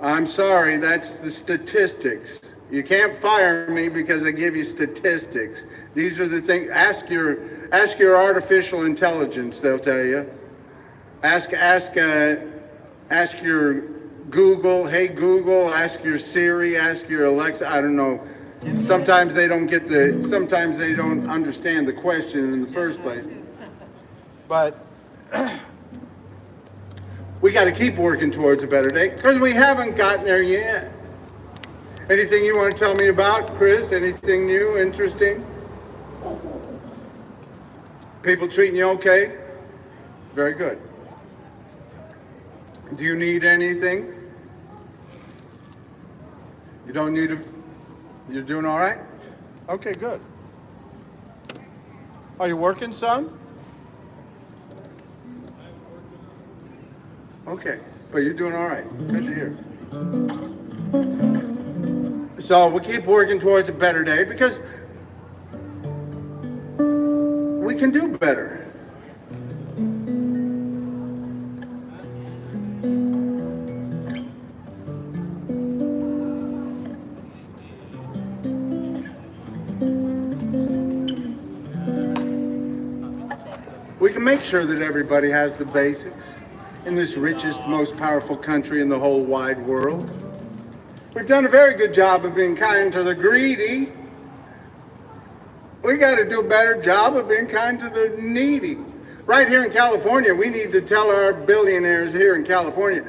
I'm sorry, that's the statistics. You can't fire me because I give you statistics. These are the things. Ask your artificial intelligence, they'll tell you. Ask your Google, hey Google, ask your Siri, ask your Alexa, I don't know. Sometimes they don't understand the question in the first place. But we got to keep working towards a better day because we haven't gotten there yet. Anything you want to tell me about, Chris? Anything new, interesting? People treating you okay? Very good. Do you need anything? You don't need to. You're doing all right? Okay, good. Are you working some? Okay, but you're doing all right. Good to hear. So we'll keep working towards a better day because we can do better. We can make sure that everybody has the basics in this richest, most powerful country in the whole wide world. We've done a very good job of being kind to the greedy. We got to do a better job of being kind to the needy. Right here in California, we need to tell our billionaires here in California,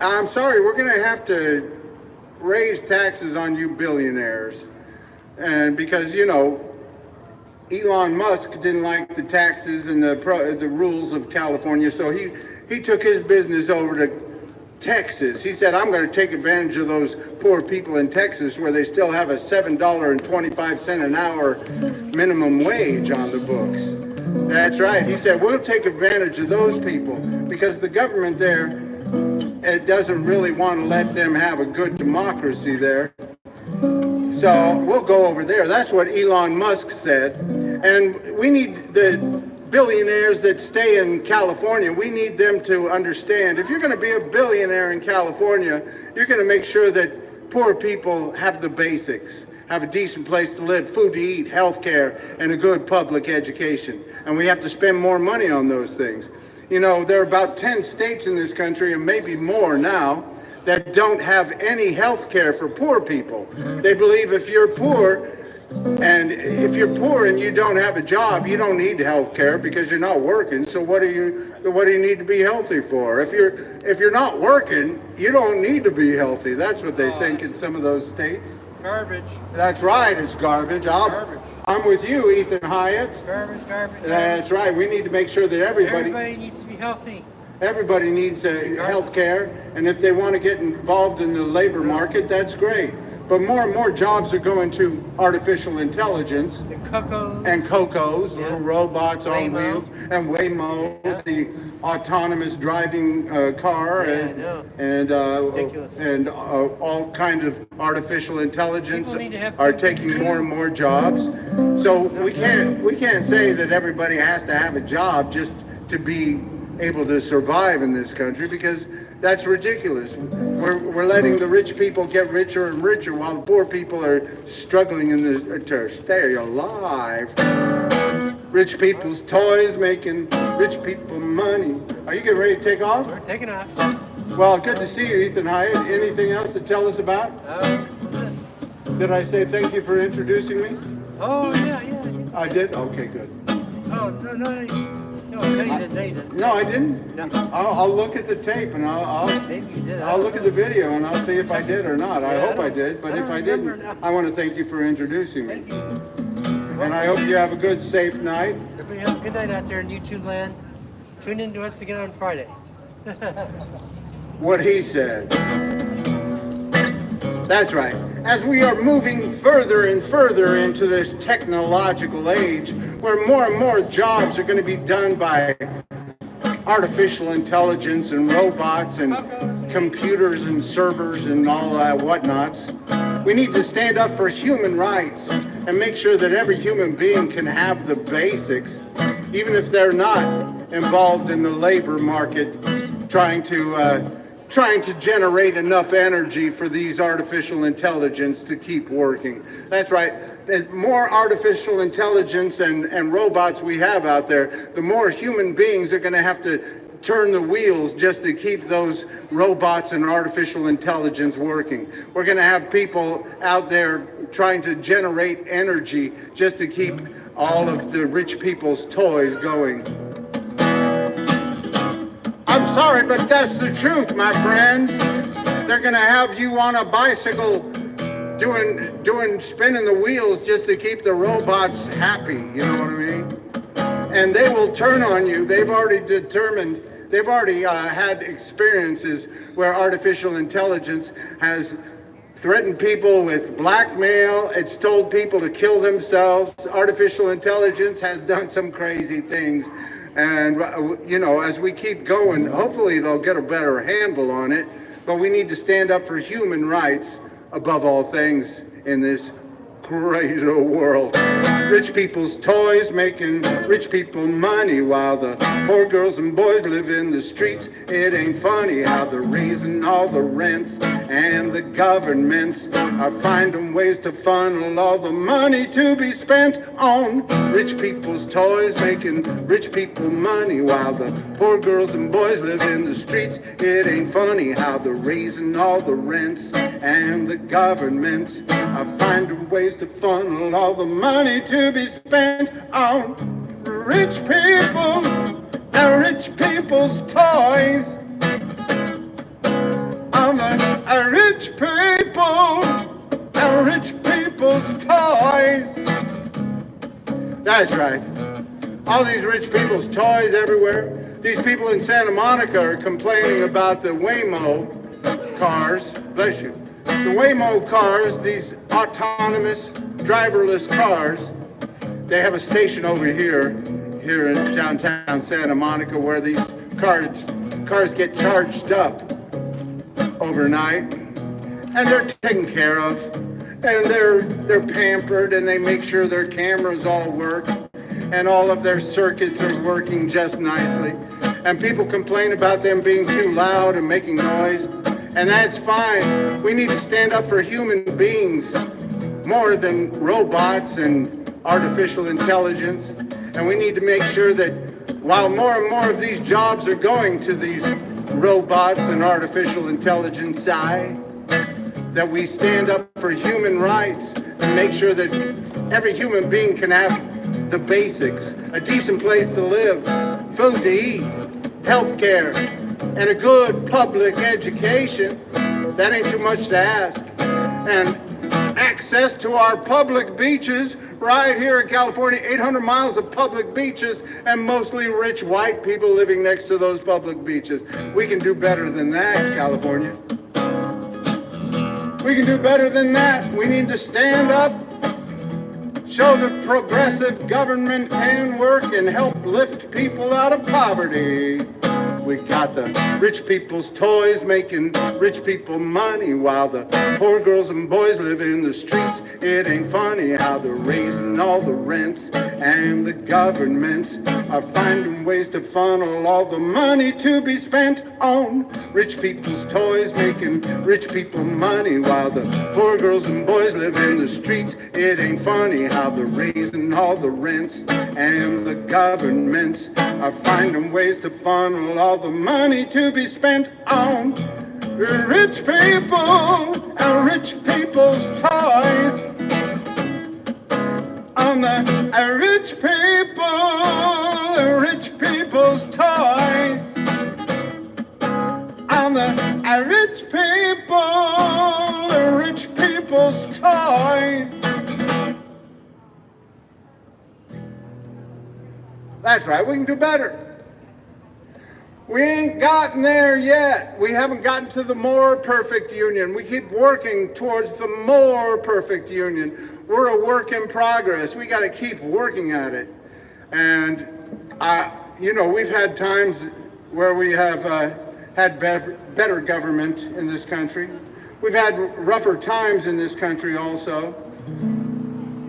I'm sorry, we're going to have to raise taxes on you billionaires. And because, you know, Elon Musk didn't like the taxes and the rules of California, so he took his business over to Texas. He said, I'm going to take advantage of those poor people in Texas where they still have a $7.25 an hour minimum wage on the books. That's right. He said, we'll take advantage of those people because the government there, it doesn't really want to let them have a good democracy there. So we'll go over there. That's what Elon Musk said. And we need the billionaires that stay in California, we need them to understand, if you're going to be a billionaire in California, you're going to make sure that poor people have the basics, have a decent place to live, food to eat, health care, and a good public education. And we have to spend more money on those things. You know, there are about 10 states in this country, and maybe more now, that don't have any health care for poor people. They believe if you're poor, And if you're poor and you don't have a job, you don't need health care because you're not working. So what do you need to be healthy for? If you're not working, you don't need to be healthy. That's what they think in some of those states. Garbage. That's right, it's garbage. Garbage. I'm with you, Ethan Hiatt. Garbage. That's right. We need to make sure that everybody needs to be healthy. Everybody needs health care, and if they want to get involved in the labor market, that's great. But more and more jobs are going to artificial intelligence and cocos, little robots on wheels, and Waymo, the autonomous driving car, and all kinds of artificial intelligence are taking more and more jobs. So we can't say that everybody has to have a job just to be able to survive in this country, because that's ridiculous. We're letting the rich people get richer and richer while the poor people are struggling to stay alive. Rich people's toys making rich people money. Are you getting ready to take off? We're taking off. Well, good to see you, Ethan Hiatt. Anything else to tell us about? Did I say thank you for introducing me? Oh, yeah. I did? Okay, good. Oh, no. No, you didn't. No, I didn't. No. I'll look at the tape and Maybe you did. I'll look at the video and I'll see if I did or not. I hope I did, but if I didn't, I want to thank you for introducing me. Thank you. And I hope you have a good, safe night. Everybody have a good night out there in YouTube land. Tune in to us again on Friday. What he said. That's right. As we are moving further and further into this technological age, where more and more jobs are going to be done by artificial intelligence and robots and computers and servers and all that whatnots, we need to stand up for human rights and make sure that every human being can have the basics, even if they're not involved in the labor market, trying to generate enough energy for these artificial intelligence to keep working. That's right. The more artificial intelligence and robots we have out there, the more human beings are going to have to turn the wheels just to keep those robots and artificial intelligence working. We're going to have people out there trying to generate energy just to keep all of the rich people's toys going. I'm sorry, but that's the truth, my friends. They're gonna have you on a bicycle spinning the wheels just to keep the robots happy, you know what I mean? And they will turn on you. They've already had experiences where artificial intelligence has threatened people with blackmail. It's told people to kill themselves. Artificial intelligence has done some crazy things. And, as we keep going, hopefully they'll get a better handle on it. But we need to stand up for human rights above all things in this crazy world. Rich people's toys making rich people money while the poor girls and boys live in the streets. It ain't funny how they're raising all the rents, and the governments are finding ways to funnel all the money to be spent on rich people's toys making rich people money while the poor girls and boys live in the streets. It ain't funny how they're raising all the rents, and the governments are finding ways to funnel all the money to be spent on rich people and rich people's toys. On the rich people and rich people's toys. That's right. All these rich people's toys everywhere. These people in Santa Monica are complaining about the Waymo cars. Bless you. The Waymo cars, these autonomous, driverless cars, they have a station over here in downtown Santa Monica where these cars get charged up overnight, and they're taken care of, and they're pampered, and they make sure their cameras all work, and all of their circuits are working just nicely. And people complain about them being too loud and making noise. And that's fine. We need to stand up for human beings more than robots and artificial intelligence. And we need to make sure that while more and more of these jobs are going to these robots and artificial intelligence side, that we stand up for human rights and make sure that every human being can have the basics, a decent place to live, food to eat, health care, and a good public education. That ain't too much to ask. And access to our public beaches right here in California, 800 miles of public beaches, and mostly rich white people living next to those public beaches. We can do better than that, California. We can do better than that. We need to stand up, show that progressive government can work and help lift people out of poverty. We got the rich people's toys making rich people money while the poor girls and boys live in the streets. It ain't funny how they're raising all the rents and the governments are finding ways to funnel all the money to be spent on rich people's toys making rich people money while the poor girls and boys live in the streets. It ain't funny how they're raising all the rents and the governments are finding ways to funnel all the money to be spent on rich people and rich people's toys. On the rich people and rich people's toys. On the rich people and rich people's toys. That's right, we can do better. We ain't gotten there yet. We haven't gotten to the more perfect union. We keep working towards the more perfect union. We're a work in progress. We got to keep working at it. And, we've had times where we have had better government in this country. We've had rougher times in this country also.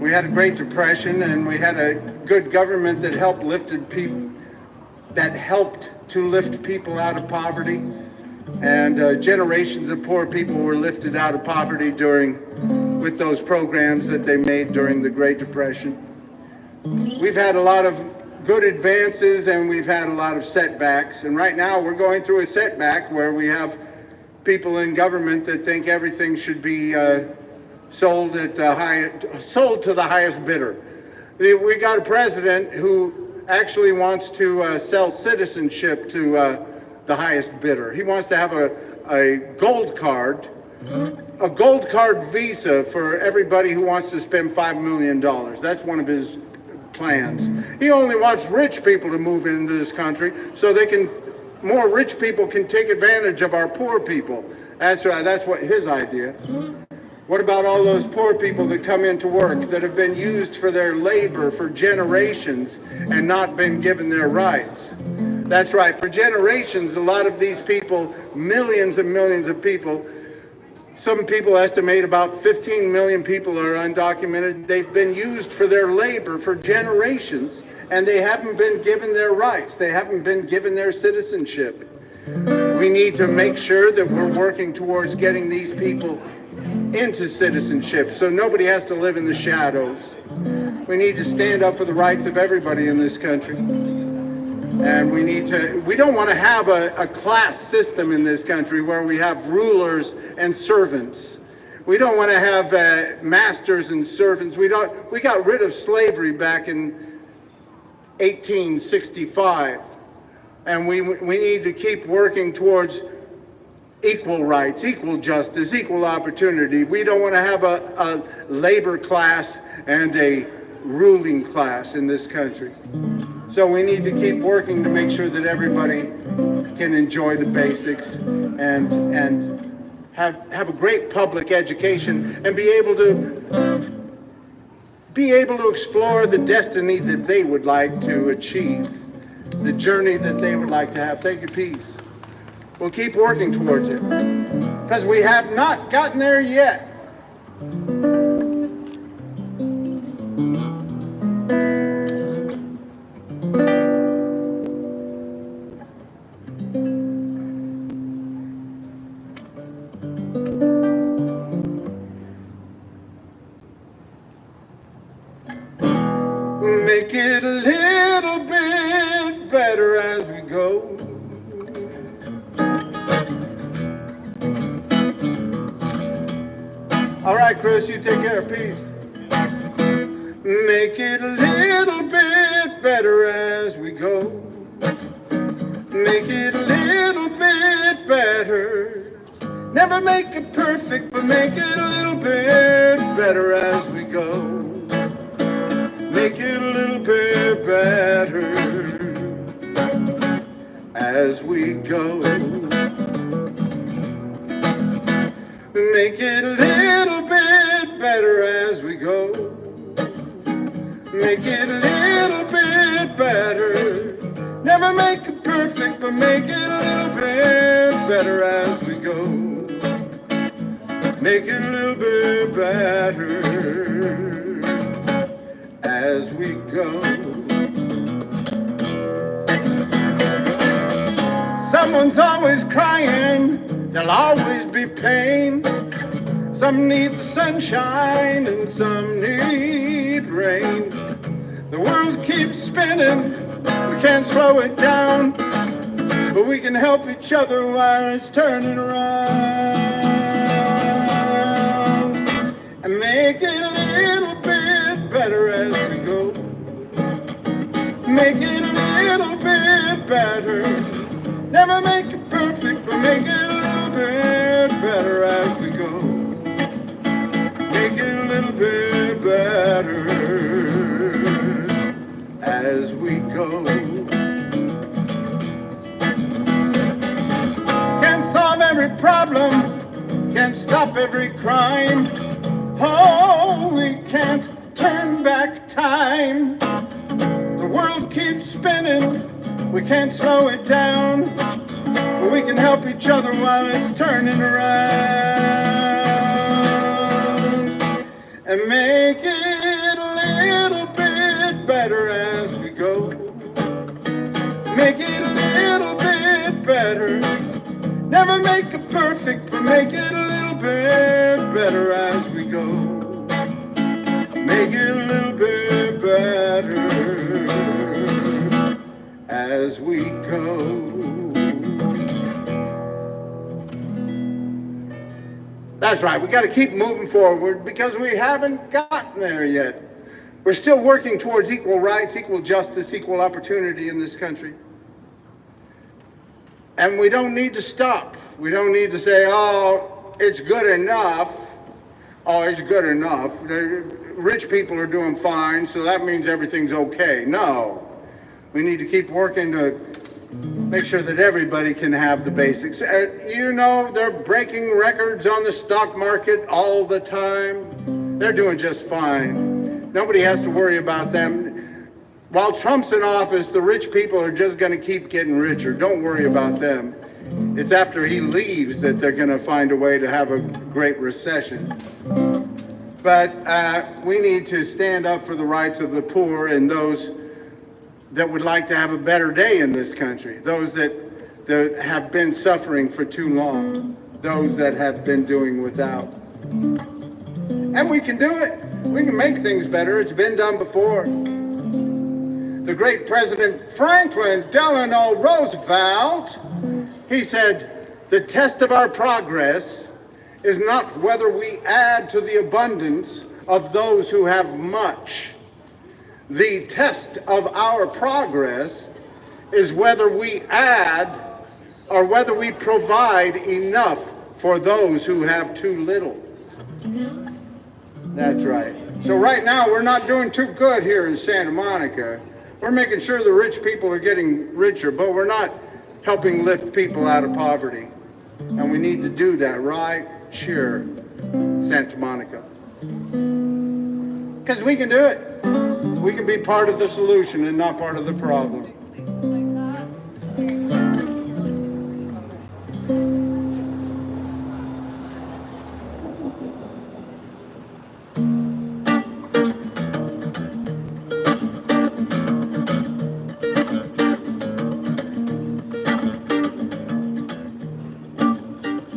We had a Great Depression, and we had a good government that helped to lift people out of poverty, and generations of poor people were lifted out of poverty with those programs that they made during the Great Depression. We've had a lot of good advances and we've had a lot of setbacks, and right now we're going through a setback where we have people in government that think everything should be sold to the highest bidder. We got a president who actually wants to sell citizenship to the highest bidder. He wants to have a gold card visa for everybody who wants to spend $5 million. That's one of his plans. He only wants rich people to move into this country so more rich people can take advantage of our poor people. That's what his idea. What about all those poor people that come into work that have been used for their labor for generations and not been given their rights? That's right, for generations, a lot of these people, millions and millions of people, some people estimate about 15 million people are undocumented. They've been used for their labor for generations, and they haven't been given their rights. They haven't been given their citizenship. We need to make sure that we're working towards getting these people into citizenship so nobody has to live in the shadows. We need to stand up for the rights of everybody in this country. And we don't want to have a class system in this country where we have rulers and servants. We don't want to have masters and servants. We got rid of slavery back in 1865. And we need to keep working towards equal rights, equal justice, equal opportunity. We don't want to have a labor class and a ruling class in this country. So we need to keep working to make sure that everybody can enjoy the basics and have a great public education and be able to explore the destiny that they would like to achieve, the journey that they would like to have. Thank you, peace. We'll keep working towards it because we have not gotten there yet. Make it a little bit better as we go. right, Chris, you take care of peace. Make it a little bit better as we go. Make it a little bit better. Never make it perfect, but make it a little bit better as we go. Make it a little bit better as we go. Make it a little bit better as we go. Make it a little bit better. Never make it perfect, but make it a little bit better as we go. Make it a little bit better as we go. Someone's always crying, there'll always be pain. Some need the sunshine and some need rain. The world keeps spinning, we can't slow it down, but we can help each other while it's turning around. And make it a little bit better as we go. Make it a little bit better. Never make it perfect, but make it a little bit better as we go. Make it a little bit better as we go. Can't solve every problem, can't stop every crime. Oh, we can't turn back time. The world keeps spinning, we can't slow it down, but we can help each other while it's turning around. And make it a little bit better as we go. Make it a little bit better. Never make it perfect, but make it a little bit better as we go. Make it a little bit better as we go. That's right, we got to keep moving forward because we haven't gotten there yet. We're still working towards equal rights, equal justice, equal opportunity in this country. And we don't need to stop. We don't need to say, oh, it's good enough. Oh, it's good enough. Rich people are doing fine, so that means everything's okay. No. We need to keep working to make sure that everybody can have the basics. You know, they're breaking records on the stock market all the time. They're doing just fine. Nobody has to worry about them. While Trump's in office, the rich people are just going to keep getting richer. Don't worry about them. It's after he leaves that they're going to find a way to have a great recession. But we need to stand up for the rights of the poor and those that would like to have a better day in this country, those that have been suffering for too long, those that have been doing without. And we can do it. We can make things better. It's been done before. The great President Franklin Delano Roosevelt, he said, the test of our progress is not whether we add to the abundance of those who have much. The test of our progress is whether we add or whether we provide enough for those who have too little. That's right. So right now we're not doing too good here in Santa Monica. We're making sure the rich people are getting richer, but we're not helping lift people out of poverty. And we need to do that, right? Sure, Santa Monica. Because we can do it. We can be part of the solution and not part of the problem.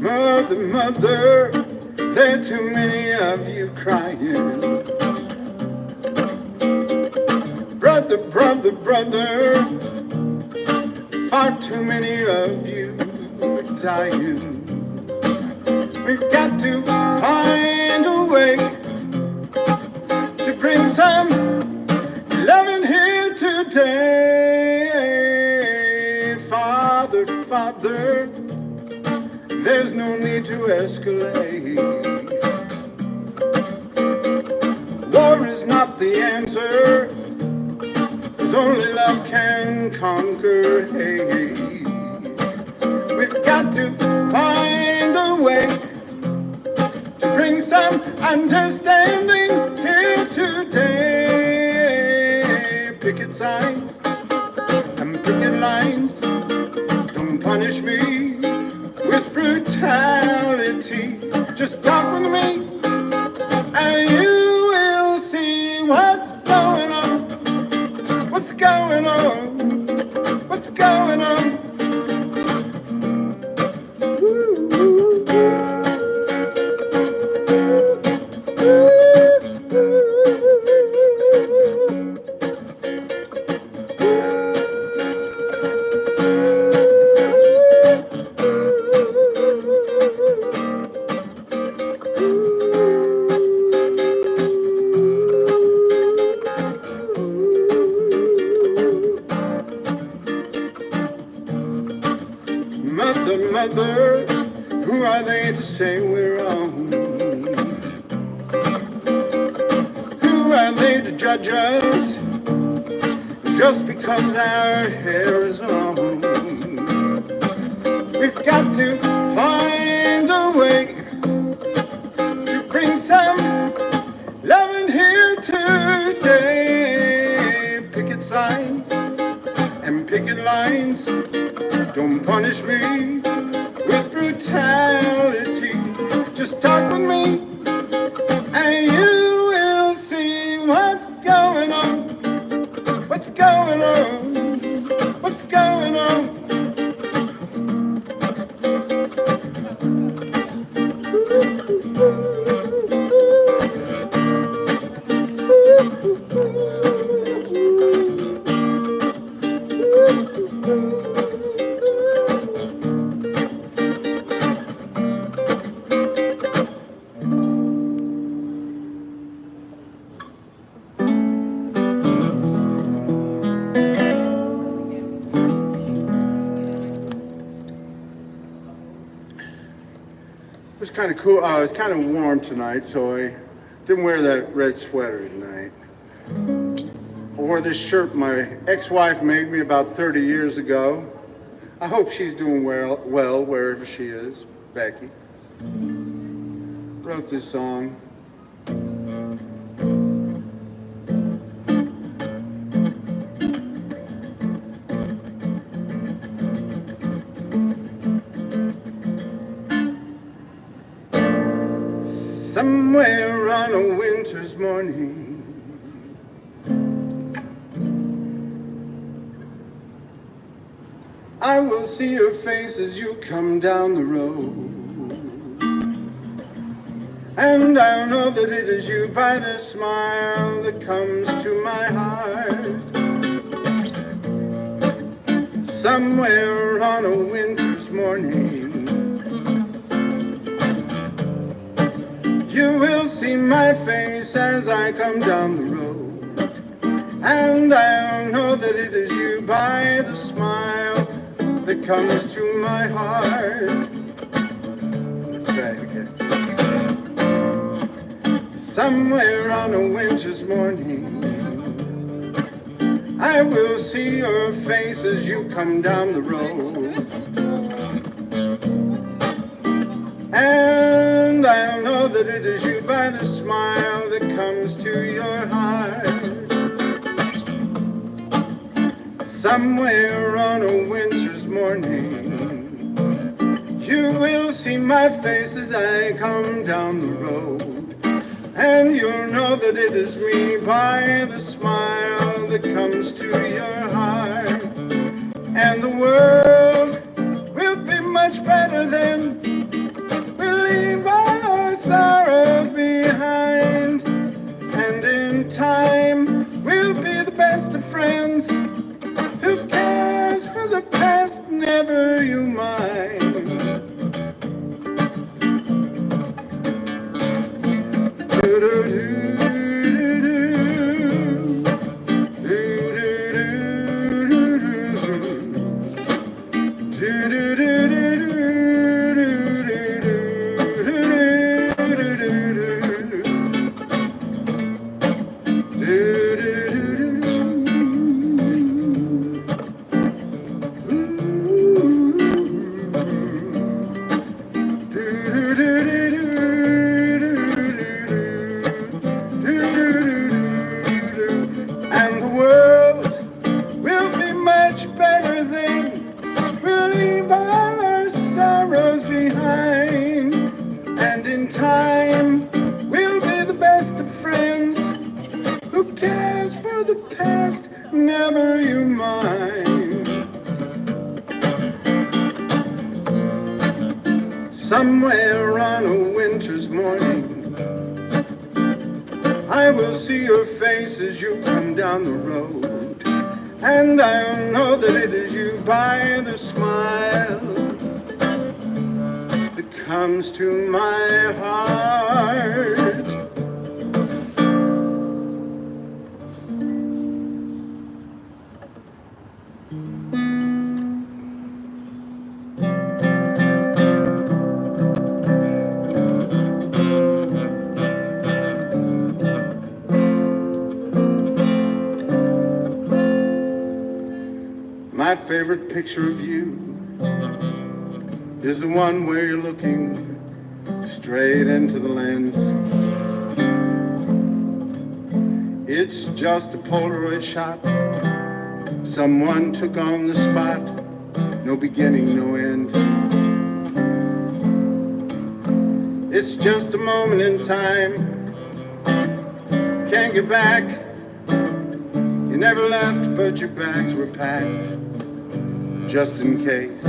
Mother, mother, there are too many of you crying. Brother, brother, brother, far too many of you are dying. We've got to find a way There's no need to escalate. War is not the answer, 'cause only love can conquer hate. We've got to find a way to bring some understanding here today. Picket signs and picket lines, don't punish me with brutality. Just talk with me and you will see what's going on. What's going on? What's going on? Mother, who are they to say we're wrong? Who are they to judge us just because our hair is long? We've got to find a way to bring some love in here today. Picket signs and picket lines, don't punish me with brutality. Just talk with me and you will see what's going on. What's going on? What's going on? It was kind of cool. It's kind of warm tonight, so I didn't wear that red sweater tonight. I wore this shirt my ex-wife made me about 30 years ago. I hope she's doing well wherever she is, Becky. Wrote this song. Somewhere on a winter's morning, I will see your face as you come down the road, and I'll know that it is you by the smile that comes to my heart. Somewhere on a winter's morning, you will see my face as I come down the road, and I'll know that it is you by the smile that comes to my heart. Let's try it again. Somewhere on a winter's morning, I will see your face as you come down the road, and I'll know that it is you by the smile that comes to your heart. Somewhere on a winter's morning, you will see my face as I come down the road, and you'll know that it is me by the smile that comes to your heart. And the world will be much better then. We'll leave our sorrows behind, and in time we'll be the best of friends. Who cares for the past? Never you mind. Somewhere on a winter's morning, I will see your face as you come down the road, and I'll know that it is you by the smile that comes to my heart. My favorite picture of you is the one where you're looking straight into the lens. It's just a Polaroid shot someone took on the spot, no beginning, no end. It's just a moment in time, can't get back. You never left, but your bags were packed, just in case.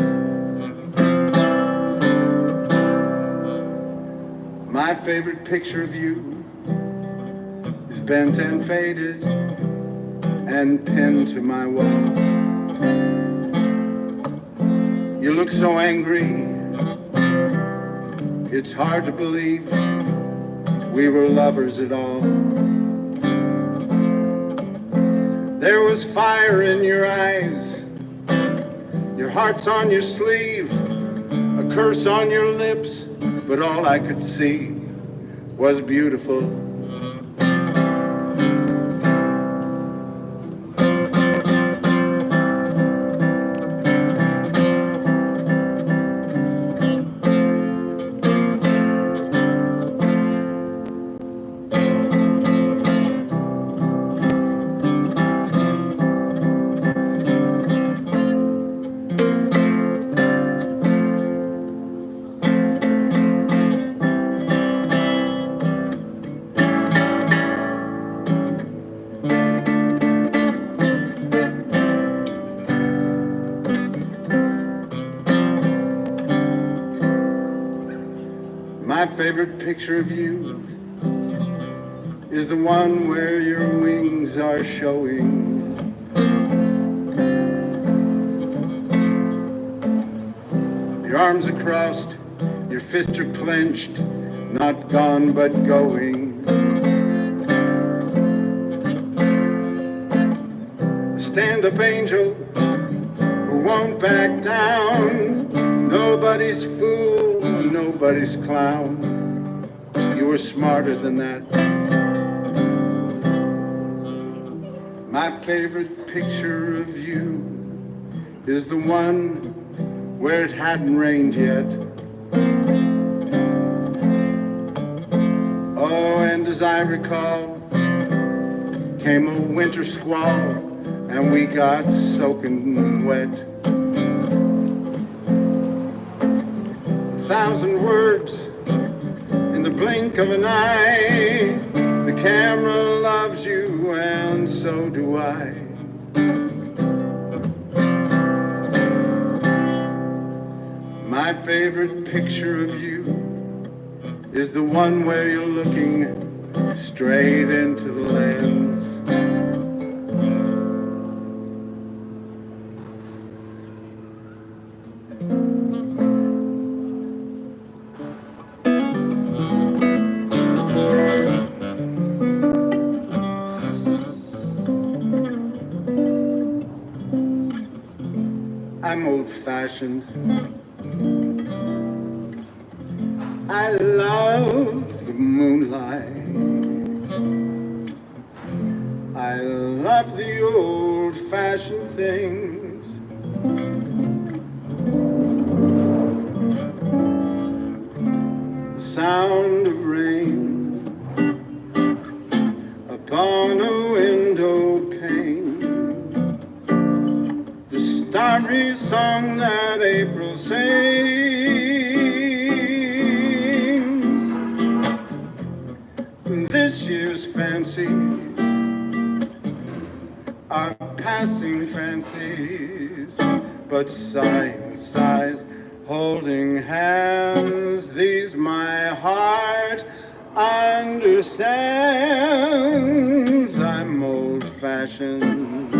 My favorite picture of you is bent and faded and pinned to my wall. You look so angry, it's hard to believe we were lovers at all. There was fire in your eyes, your heart's on your sleeve, a curse on your lips, but all I could see was beautiful. My favorite picture of you is the one where your wings are showing. Your arms are crossed, your fists are clenched, not gone but going. A stand-up angel who won't back down, nobody's fool, nobody's clown. You were smarter than that. My favorite picture of you is the one where it hadn't rained yet. Oh, and as I recall, came a winter squall and we got soaking wet. 1,000 words in the blink of an eye. The camera loves you and so do I. My favorite picture of you is the one where you're looking straight into the lens. I'm old-fashioned. I love the moonlight. I love the old-fashioned things. The sound of rain upon a window pane. The starry song that April sings. This year's fancies are passing fancies, but sighing sighs holding holding hands. These my heart understands. I'm old-fashioned,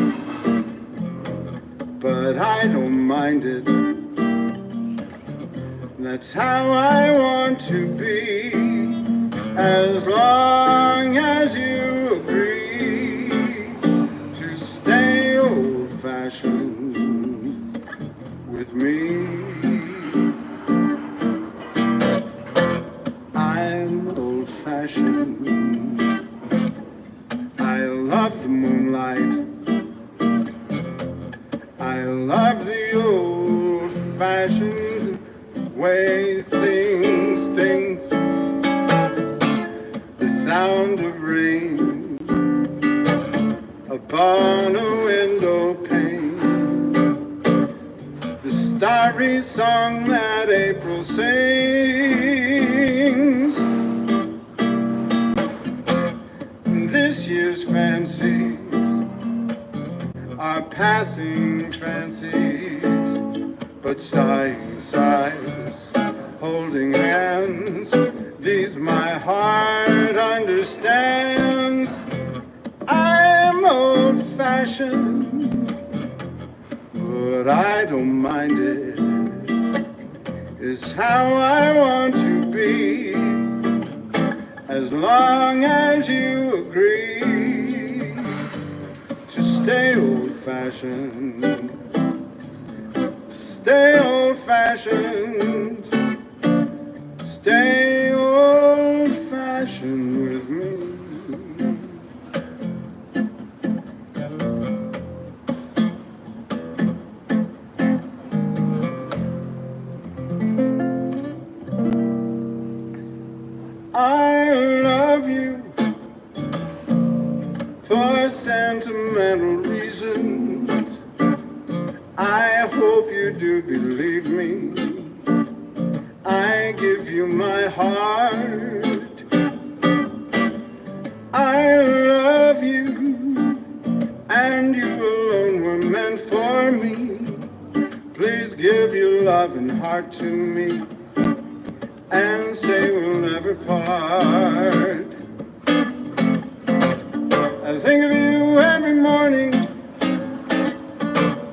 but I don't mind it. That's how I want to be, as long as you agree to stay old-fashioned with me. I'm old-fashioned. I love the moonlight. I love the old-fashioned way things, the sound of rain upon a window pane, the starry song that April sings, this year's fancies are passing fancies, but sighing sighs, holding hands, these my heart understands. I'm old-fashioned, but I don't mind it. It's how I want to be, as long as you agree to stay old-fashioned. Stay old-fashioned, stay old-fashioned with me. I love you for sentimental reasons. I hope you do believe me. I give you my heart. I love you, and you alone were meant for me. Please give your love and heart to me, and say we'll never part. I think of you every morning,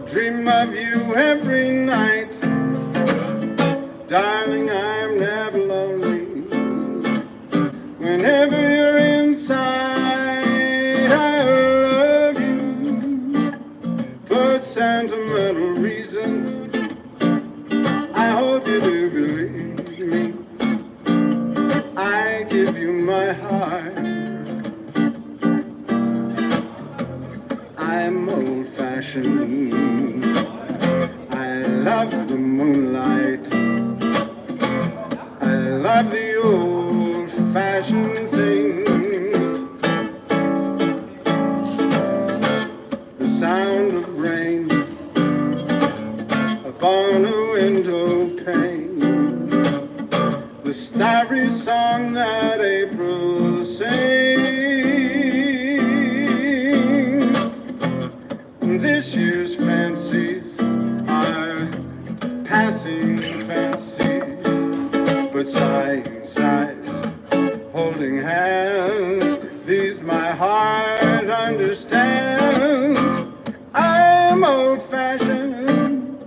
dream of you every night. Darling, I'm never lonely whenever you're inside. I love you for sentimental reasons. I hope you do believe me. I give you my heart. I'm old-fashioned. I love the moonlight. I love the old-fashioned things. The sound of rain upon a window pane, the starry song that April sings. This year's fancies are passing fancies, but sighing sighs, holding hands, these my heart understands. I'm old-fashioned,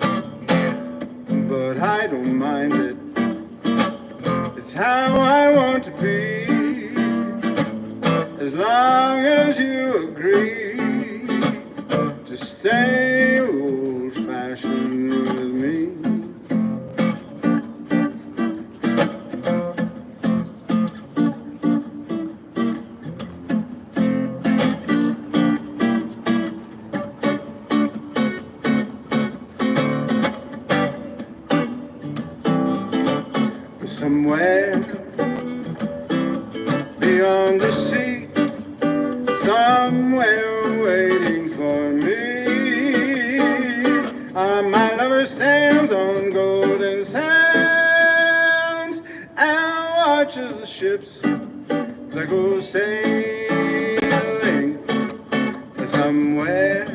but I don't mind it. It's how I want to be, as long as you agree to stay old-fashioned with me. Somewhere beyond the sea, somewhere waiting for me, my lover stands on golden sands and watches the ships that go sailing. Somewhere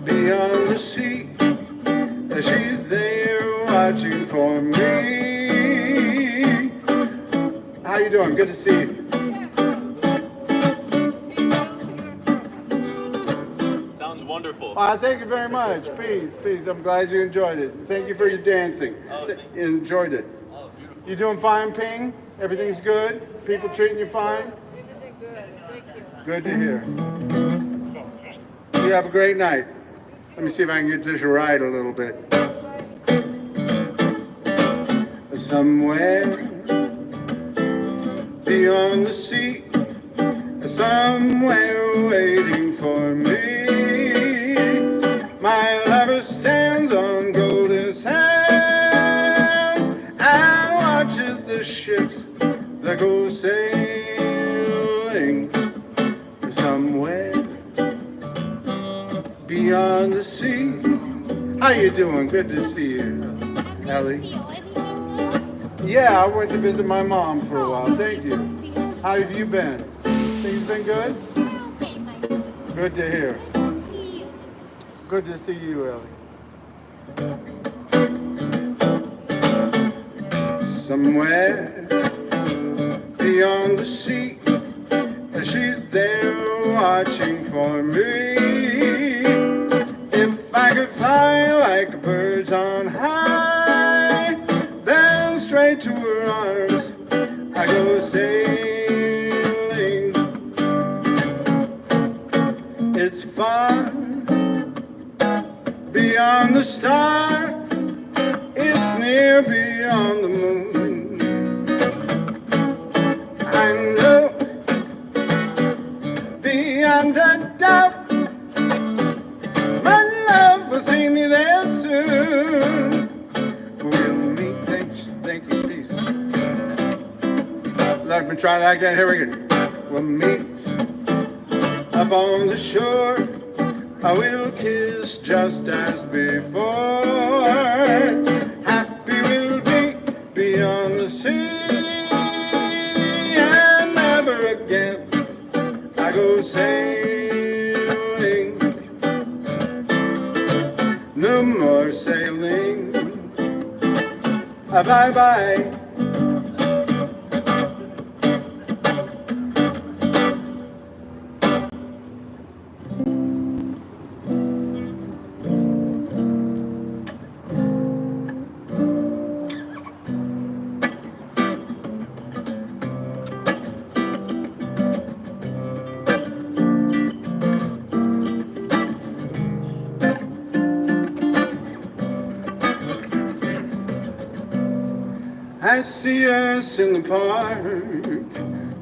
beyond the sea, she's there watching for me. How you doing? Good to see you. Sounds wonderful. Thank you very much. Peace, peace. I'm glad you enjoyed it. Thank you for your dancing. Enjoyed it. Oh, beautiful. You doing fine, Ping? Everything's good? People treating you fine? Everything good. Thank you. Good to hear. You have a great night. Let me see if I can get this right a little bit. Somewhere beyond the sea, somewhere waiting for me, my lover stands on golden sands and watches the ships that go sailing. Somewhere beyond the sea. How you doing? Good to see you, Ellie. Yeah, I went to visit my mom for a while. Thank you. How have you been? Things been good? Good to hear. Good to see you, Ellie. Somewhere beyond the sea, she's there watching for me. If I could fly like birds on high, then straight to her arms I go sailing. It's far beyond the star, it's near beyond the moon. I know beyond a doubt my love will see me there soon. We'll meet, thank you, peace. Let me try that again, here we go. We'll meet up on the shore, I will kiss just as before. Happy we'll be beyond the sea, and never again I go sailing. No more sailing. Bye-bye. I see us in the park,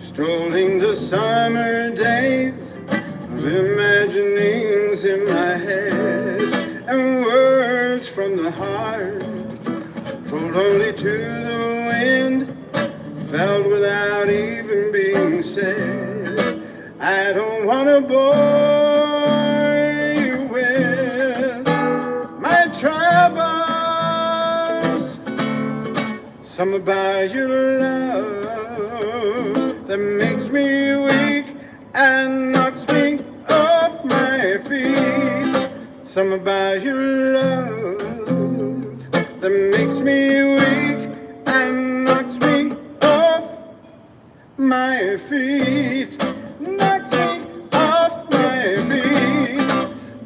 strolling the summer days, of imaginings in my head, and words from the heart, told only to the wind, felt without even being said. I don't want to bore you with my troubles. Some about your love that makes me weak and knocks me off my feet. Some about your love that makes me weak and knocks me off my feet. Knocks me off my feet.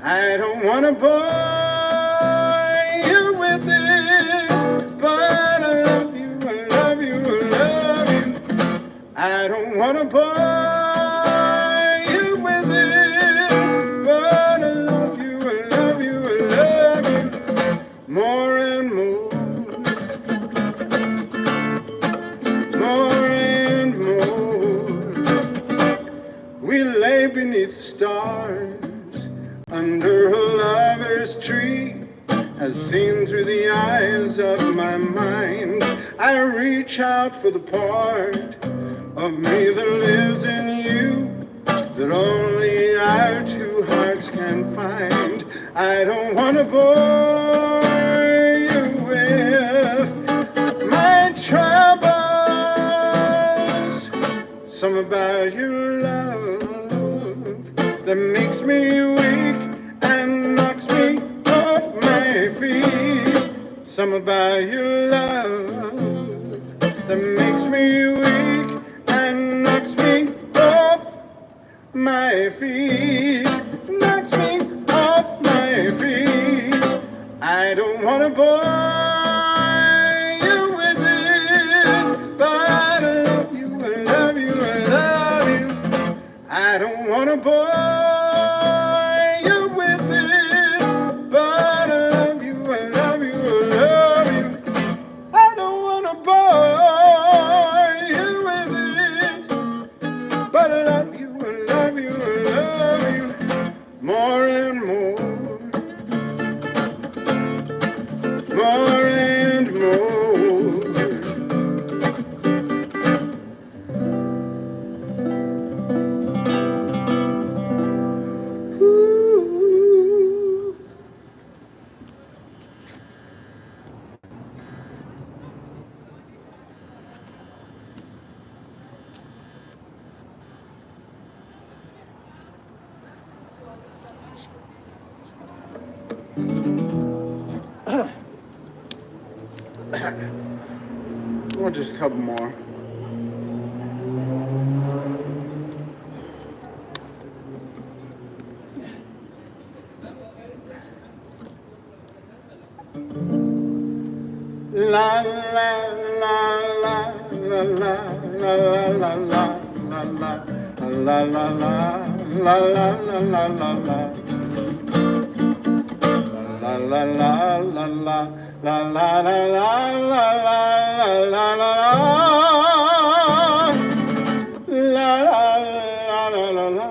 I don't want to bore you with it, but I love you, I love you, I love you. I don't want to bore you with it, but I love you, I love you, I love you. More and more, more and more. We lay beneath stars under a lover's tree, as seen through the eyes of my mind. I reach out for the part of me that lives in you, that only our two hearts can find. I don't want to bore you with my troubles. Some about your love that makes me weak and knocks me off my feet. Some about your love that makes me weak and knocks me off my feet, knocks me off my feet. I don't wanna bore you with it, but I love you, I love you, I love you. I don't wanna bore you with it, but I love you, I love you, I love you. I don't wanna bore you with it, but I love you, I love you, I love you, more and more, more and more. Ooh. Or just a couple more. La la la la la la la la la la la la la la la la la la la. La la la la la la la la la la la la la la.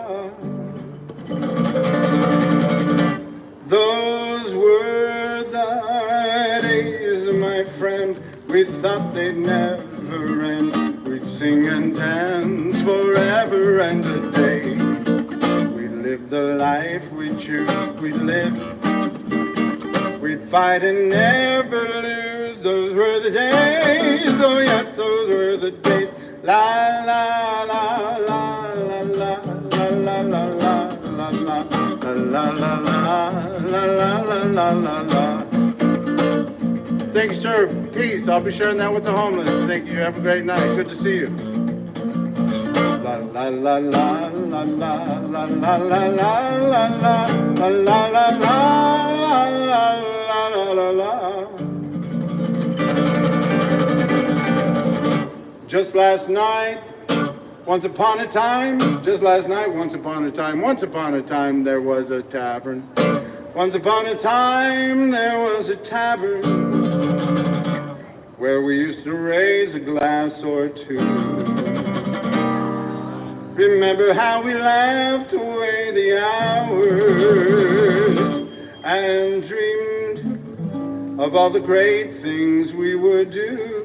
Those were the days, my friend, we thought they'd never end. We'd sing and dance forever and a day. We'd live the life we choose, we'd live. We'd fight and never lose. Those were the days. Oh yes, those were the days. La la la la la la la la la la la la la la la la la la. Thank you, sir. Peace. I'll be sharing that with the homeless. Thank you. Have a great night. Good to see you. La la la la la la la la la la la la la la la la la. Just last night, once upon a time, just last night, once upon a time there was a tavern. Once upon a time there was a tavern where we used to raise a glass or two. Remember how we laughed away the hours and dreamed of all the great things we would do.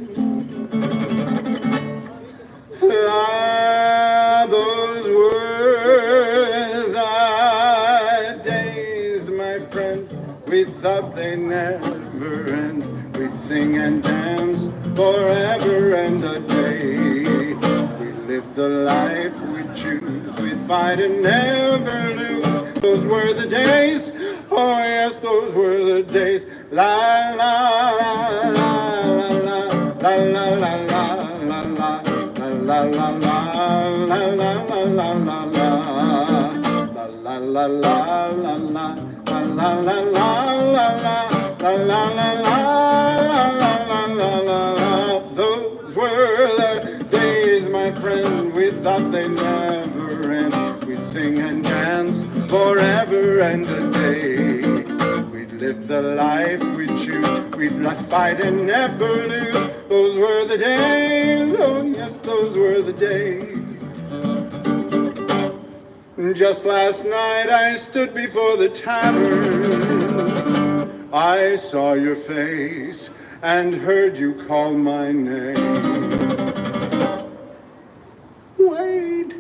Ah, those were the days, my friend, we thought they'd never end. We'd sing and dance forever and a day. We'd live the life we'd choose, we'd fight and never lose. Those were the days, oh yes, those were the days. La la la la la la la la la la la. La la la la la la la la la la la la la la la la la la. Those were the days, my friend, we thought they'd never end. We'd sing and dance forever and a day. We'd live the life we choose, we'd fight and never lose. Those were the days, oh yes, those were the days. Just last night I stood before the tavern. I saw your face and heard you call my name. Wait,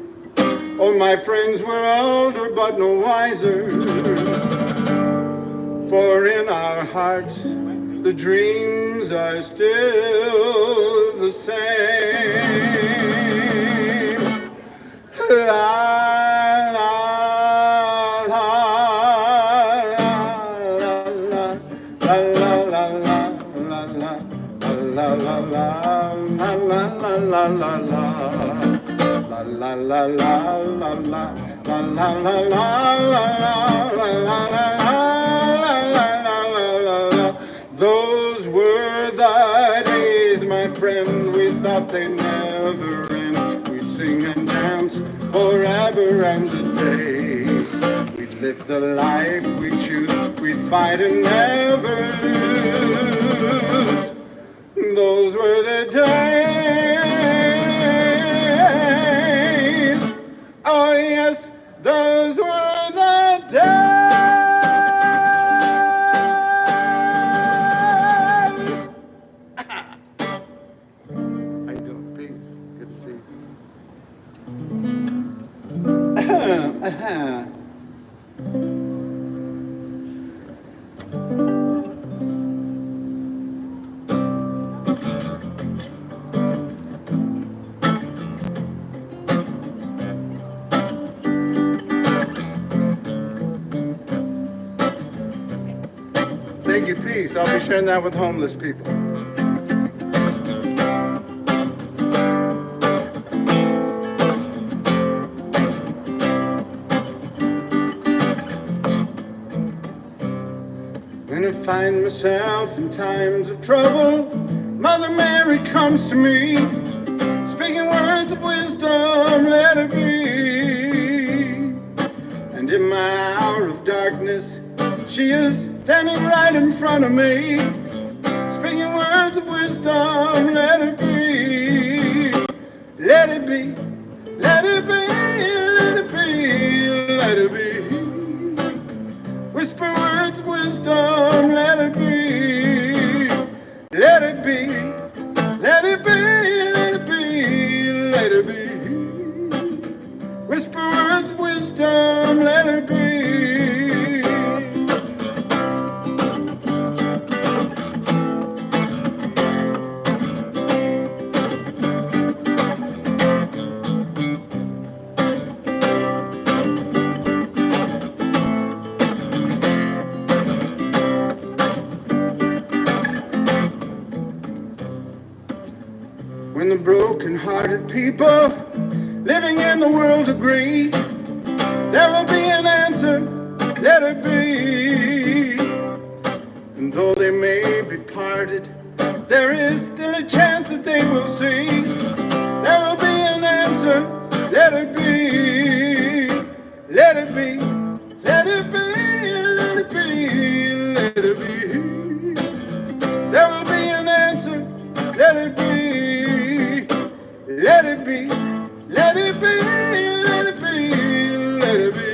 oh my friends were older but no wiser. For in our hearts the dreams are still the same. La la la la la la la la la la la la la la la la la la la la la la la la la la la la la la. Those were the days, my friend, we thought they'd never end. We'd sing and dance forever and a day. We'd live the life we choose, we'd fight and never lose. Those were the days. Oh yes, those were the days. How you doing? Peace. Good to see you. Thank you, peace. I'll be sharing that with homeless people. When I find myself in times of trouble, Mother Mary comes to me, speaking words of wisdom, let it be. And in my hour of darkness, she is standing right in front of me, speaking words of wisdom, let it be. Let it be, let it be, let it be, let it be. Whisper words of wisdom, let it be. Let it be, let it be, let it be, let it be. Whisper words of wisdom, let it be. When the broken-hearted people living in the world agree, there will be an answer, let it be. And though they may be parted, there is still a chance that they will see. There will be an answer, let it be. Let it be, let it be, let it be, let it be. There will be an answer, let it be. Let it be, let it be, let it be, let it be.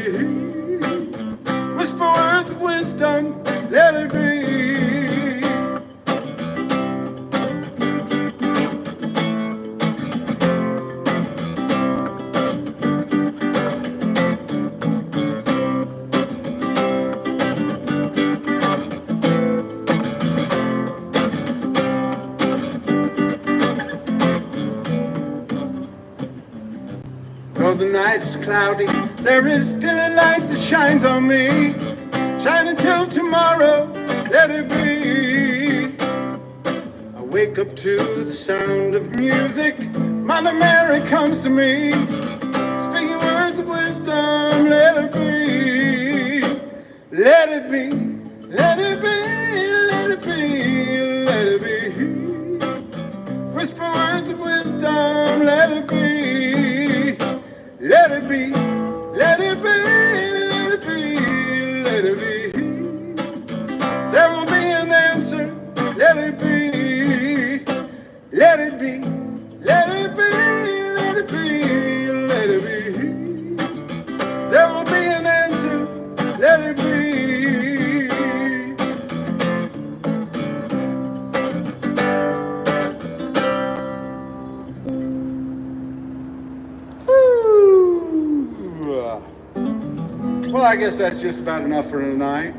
Whisper words of wisdom, let it be. Though the night is cloudy, there is still a light that shines on me. Shine until tomorrow, let it be. I wake up to the sound of music. Mother Mary comes to me, speaking words of wisdom, let it be. Let it be, let it be, let it be, let it be. Whisper words of wisdom, let it be. Let it be, let it be, let it be, let it be. There will be an answer, let it be. Let it be, let it be, let it be, let it be. There will be an answer, let it be. Well, I guess that's just about enough for tonight.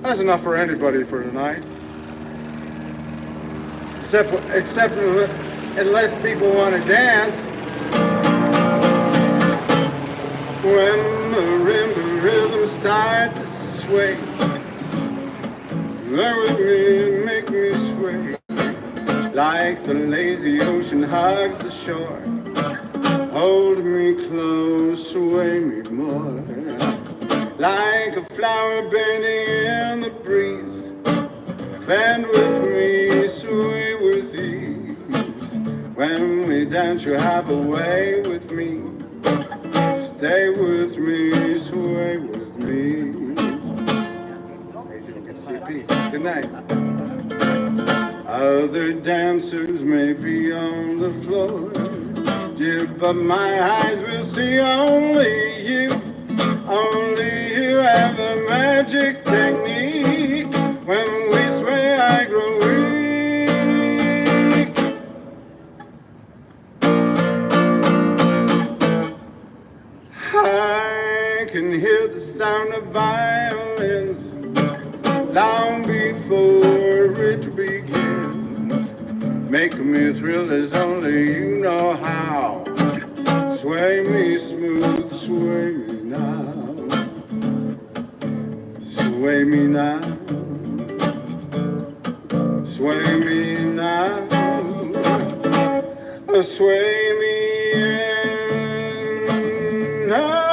That's enough for anybody for tonight. Except unless people want to dance. When marimba rhythms start to sway, Lay with me and make me sway like the lazy ocean hugs the shore. Hold me close, sway me more like a flower bending in the breeze. Bend with me, sway with ease. When we dance, you have a way with me. Stay with me, sway with me. Hey, good to see you. Peace. Good night. Other dancers may be on the floor, dear, but my eyes will see only you. Only you have the magic technique. When we sway, I grow weak. I can hear the sound of violins long before it begins. Make me thrill as only you know how. Sway me smooth, sway me now. Sway me now. Sway me now. Sway me now.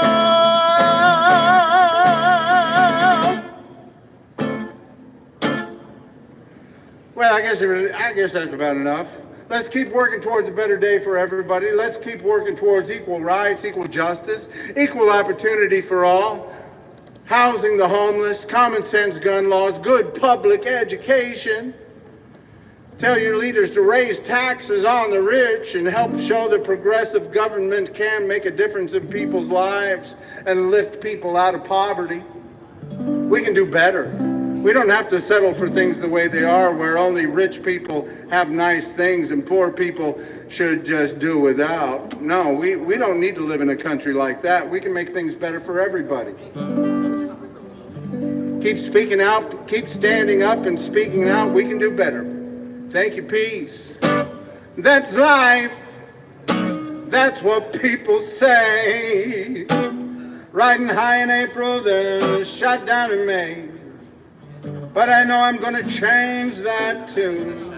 Well, I guess that's about enough. Let's keep working towards a better day for everybody. Let's keep working towards equal rights, equal justice, equal opportunity for all, housing the homeless, common sense gun laws, good public education. Tell your leaders to raise taxes on the rich and help show that progressive government can make a difference in people's lives and lift people out of poverty. We can do better. We don't have to settle for things the way they are, where only rich people have nice things and poor people should just do without. No, we don't need to live in a country like that. We can make things better for everybody. Keep speaking out, keep standing up and speaking out. We can do better. Thank you, peace. That's life. That's what people say. Riding high in April, then shot down in May. But I know I'm gonna change that tune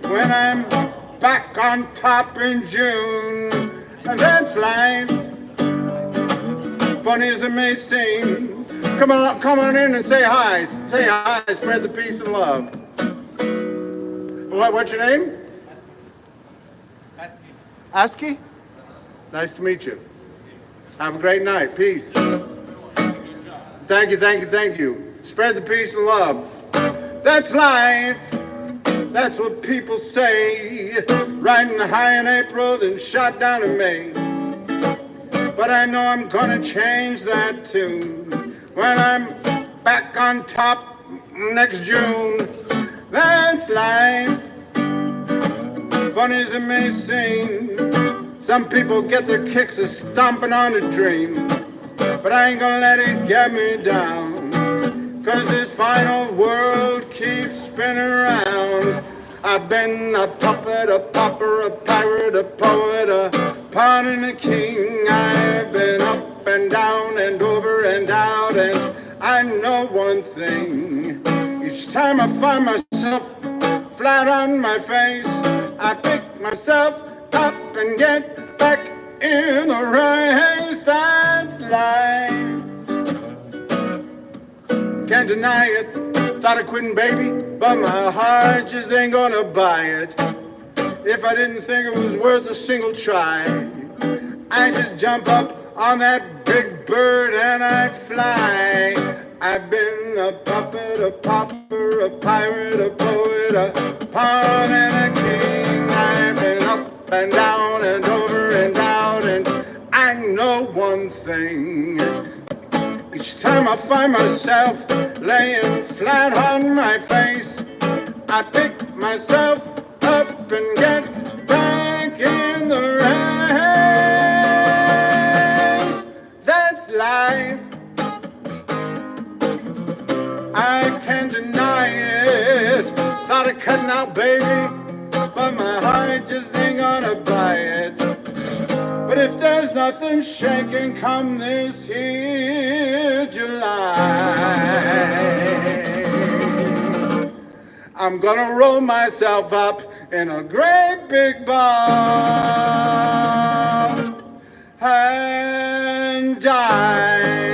when I'm back on top in June. And that's life, funny as it may seem. Come on in and say hi. Say hi, spread the peace and love. What's your name? Aski? Nice to meet you. Have a great night. Peace. Thank you. Spread the peace and love. That's life. That's what people say. Riding high in April, then shot down in May. But I know I'm gonna change that tune when I'm back on top next June. That's life. Funny as it may seem, some people get their kicks of stomping on a dream. But I ain't gonna let it get me down. 'Cause this fine old world keeps spinning around. I've been a puppet, a pauper, a pirate, a poet, a pawn and a king. I've been up and down and over and out, and I know one thing. Each time I find myself flat on my face, I pick myself up and get back in the race. That's life. Can't deny it. Thought of quitting, baby, but my heart just ain't gonna buy it. If I didn't think it was worth a single try, I'd just jump up on that big bird and I'd fly. I've been a puppet, a pauper, a pirate, a poet, a pawn and a king. I've been up and down and over and out, and I know one thing. Each time I find myself laying flat on my face, I pick myself up and get back in the race. That's life. I can't deny it. Thought of cutting out, baby, but my heart just ain't gonna buy it. But if there's nothing shaking come this here July, I'm gonna roll myself up in a great big ball and die.